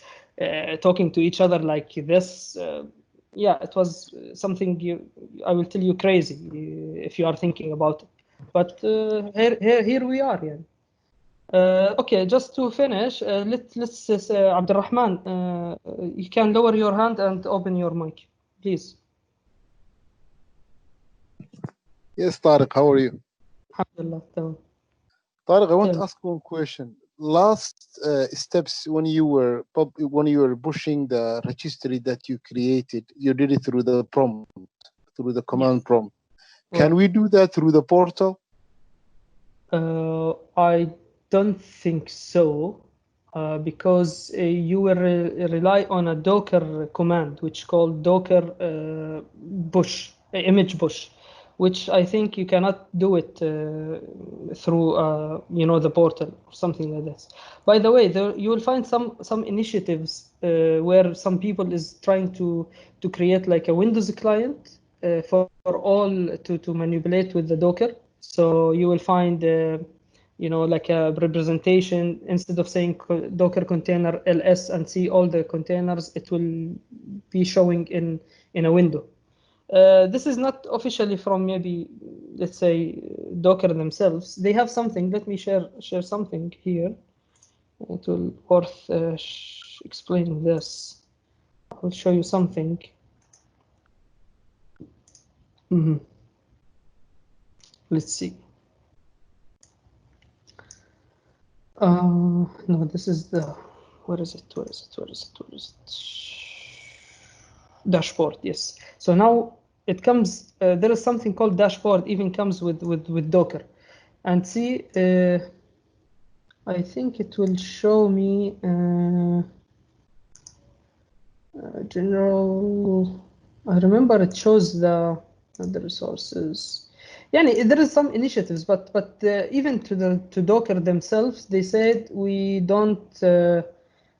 talking to each other like this. Yeah, it was something I will tell you crazy if you are thinking about it. But here we are. Yeah. Okay, just to finish, let's Abdurrahman, you can lower your hand and open your mic, please. Yes, Tariq, how are you? Alhamdulillah, tamam. Tariq, I want Tell to me. ask one question. Last steps when you were pushing the registry that you created, you did it through the prompt, through the command prompt. Can we do that through the portal? I don't think so, because you will rely on a Docker command, which called Docker push, image push, which I think you cannot do it through you know, the portal or something like this. By the way, you will find some initiatives where some people is trying to create like a Windows client for all to manipulate with the Docker. So you will find you know, like a representation. Instead of saying Docker container ls and see all the containers, it will be showing in a window. This is not officially from maybe, let's say, Docker themselves. They have something. Let me share something here. It will worth explaining this. I'll show you something. Let's see. No, this is the, where is it? Dashboard, yes. So now it comes, there is something called dashboard, even comes with Docker. And see, I think it will show me general, I remember it shows the resources. Yeah, there is some initiatives, but even to Docker themselves, they said we don't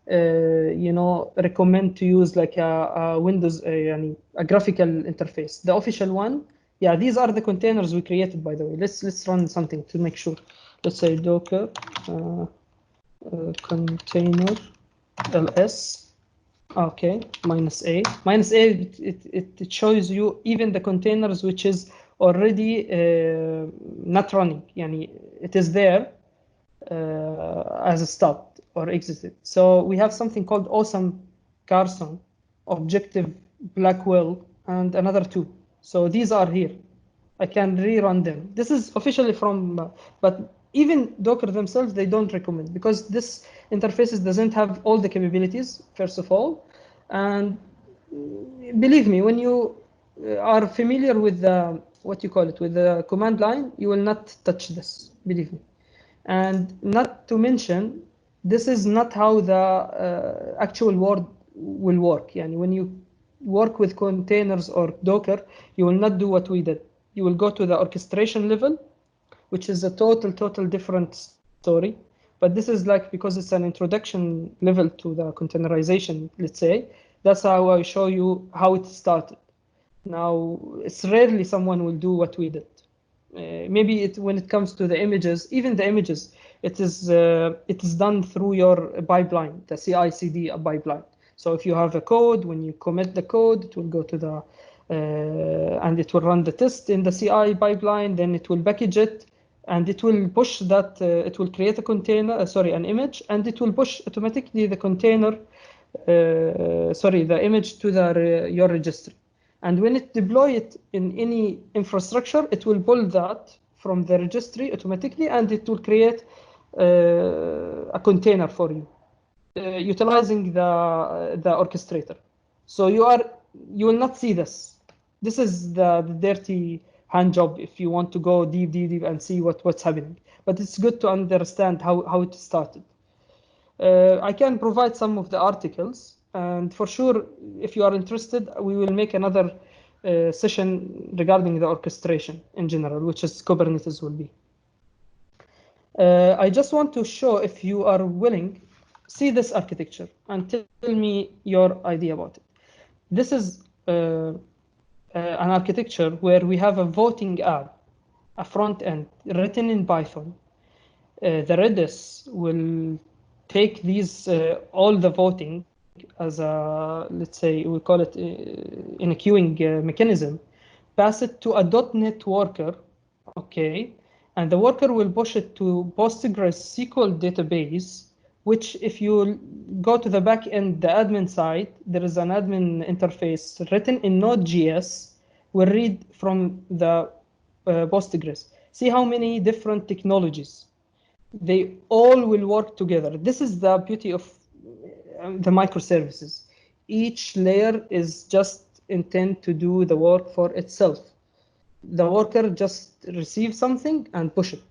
you know, recommend to use like a Windows a graphical interface. The official one, yeah, these are the containers we created, by the way. Let's run something to make sure. Let's say Docker container ls. Okay, -a. It shows you even the containers which is already not running. Yani it is there as stopped or exited. So we have something called Awesome Carson, Objective Blackwell, and another two. So these are here. I can rerun them. This is officially from, but even Docker themselves, they don't recommend, because this interfaces doesn't have all the capabilities, first of all. And believe me, when you are familiar with the, what you call it, with the command line, you will not touch this, believe me. And not to mention, this is not how the actual world will work. Yani when you work with containers or Docker, you will not do what we did. You will go to the orchestration level, which is a total different story. But this is like, because it's an introduction level to the containerization, let's say, that's how I show you how it started. Now, it's rarely someone will do what we did. Maybe when it comes to the images, even the images, it is done through your pipeline, the CI/CD pipeline. So if you have a code, when you commit the code, it will go to the and it will run the test in the CI pipeline. Then it will package it, and it will push that. It will create a container, an image, and it will push automatically the container, the image to your registry. And when it deploy it in any infrastructure, it will pull that from the registry automatically, and it will create a container for you, utilizing the orchestrator. So you will not see this. This is the dirty hand job if you want to go deep and see what's happening. But it's good to understand how it started. I can provide some of the articles, and for sure, if you are interested, we will make another session regarding the orchestration in general, which is Kubernetes will be. I just want to show, if you are willing, see this architecture and tell me your idea about it. This is an architecture where we have a voting app, a front end written in Python. The Redis will take these all the voting as a, let's say, we call it in a queuing mechanism, pass it to a .NET worker, okay, and the worker will push it to Postgres SQL database, which if you go to the back end, the admin side, there is an admin interface written in Node.js, will read from the Postgres. See how many different technologies. They all will work together. This is the beauty of the microservices. Each layer is just intent to do the work for itself. The worker just receives something and push it.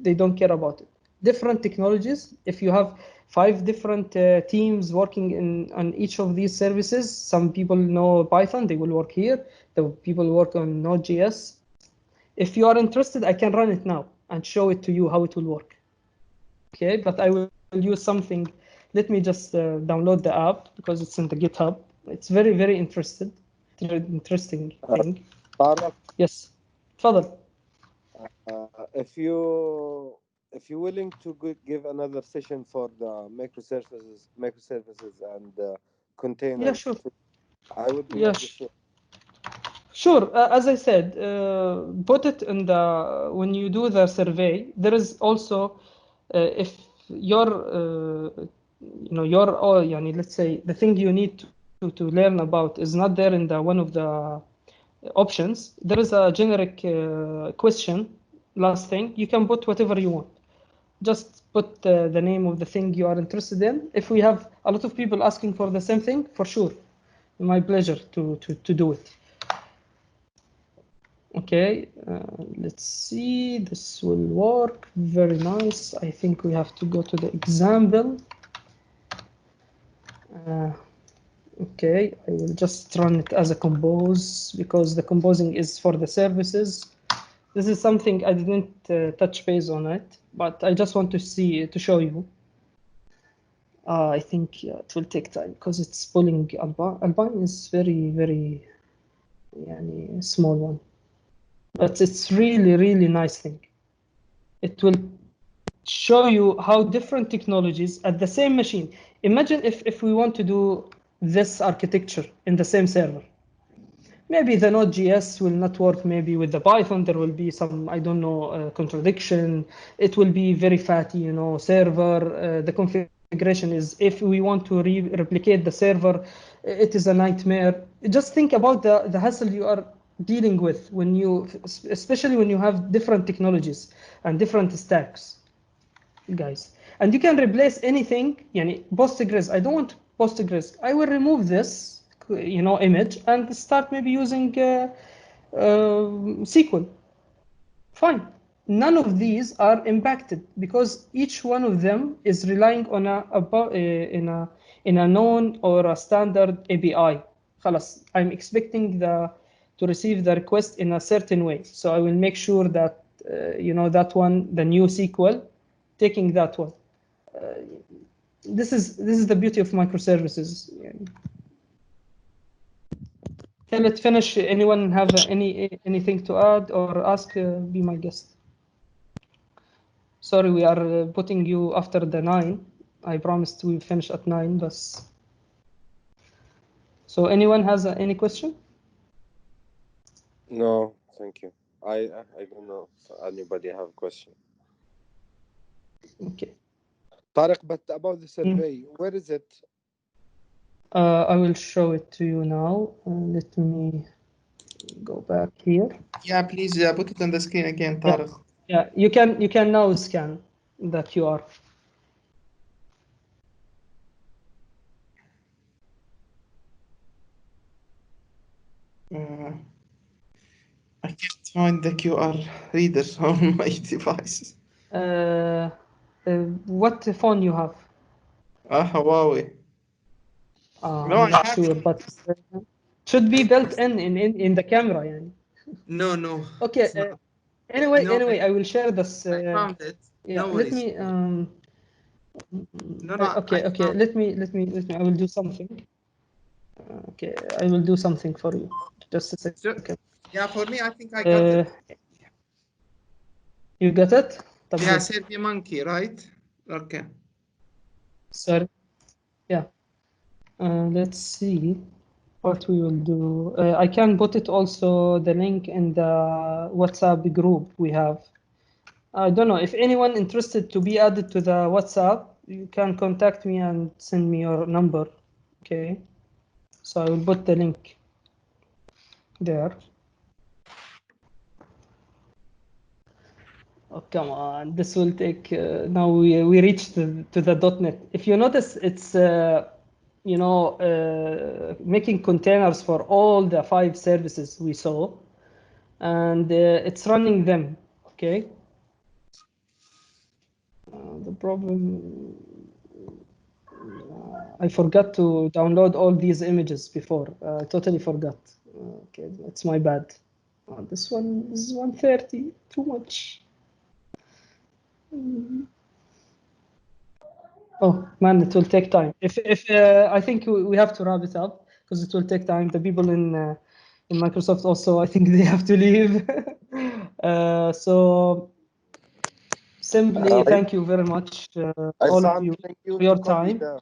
They don't care about it. Different technologies. If you have 5 different teams working on each of these services, some people know Python, they will work here. The people work on Node.js. If you are interested, I can run it now and show it to you how it will work. Okay, but I will use something. Let me just download the app because it's in the GitHub. It's very, very interesting thing. Tarek, Yes, تفضل. if you're willing to give another session for the microservices and container, Yeah, sure. I would be Yeah, appreciative. sure. As I said, put it in the when you do the survey. There is also if your your يعني let's say the thing you need to learn about is not there in the one of the options. There is a generic question. Last thing, you can put whatever you want. Just put the name of the thing you are interested in. If we have a lot of people asking for the same thing, for sure, my pleasure to do it. Okay, let's see. This will work. Very nice. I think we have to go to the example. Okay, I will just run it as a compose because the composing is for the services. This is something I didn't touch base on it, but I just want to see to show you. I think it will take time because it's pulling Alpine. Alpine is very, very small one, but it's really, really nice thing. It will show you how different technologies at the same machine. Imagine if we want to do this architecture in the same server. Maybe the Node.js will not work maybe with the Python. There will be some, I don't know, contradiction. It will be very fatty, server. The configuration is, if we want to replicate the server, it is a nightmare. Just think about the hassle you are dealing with when you, especially when you have different technologies and different stacks, guys. And you can replace anything, Postgres. I don't want Postgres. I will remove this, image and start maybe using SQL. Fine. None of these are impacted because each one of them is relying on in a known or a standard API. خلاص, I'm expecting to receive the request in a certain way. So I will make sure that that one, the new SQL, taking that one. This is the beauty of microservices. Okay, let's finish. Anyone have anything to add or ask? Be my guest. Sorry, we are putting you after the 9. I promised we'll finish at 9, but so anyone has any question? No, thank you. I don't know if anybody have a question. Okay. Tarek, but about the survey, where is it? I will show it to you now. Let me go back here. Yeah, please put it on the screen again, Tarek. Yeah, you can now scan the QR. I can't find the QR reader on my device. What phone you have? Huawei. No, I'm I not have sure, it. but should be built in the camera. No. Okay. It's not. Anyway, No, I will share this. I found it. Yeah, No let worries. me No, okay, let me I will do something. Okay, I will do something for you. Just a second. Yeah, for me, I think I got it. You got it? Yeah, Sergey Monkey, right? Okay. Sorry. Yeah. Let's see what we will do. I can put it also the link in the WhatsApp group we have. I don't know if anyone interested to be added to the WhatsApp, you can contact me and send me your number. Okay. So I will put the link there. Oh, come on, this will take, now we reached to the .NET. If you notice, it's, you know, making containers for all the 5 services we saw, and it's running them, okay? The problem, I forgot to download all these images before. I totally forgot. Okay, it's my bad. This is 130, too much. Oh man, it will take time. If I think we have to wrap it up because it will take time. The people in Microsoft also, I think they have to leave. So simply, thank you very much, all of you, Thank you for your to copy time. the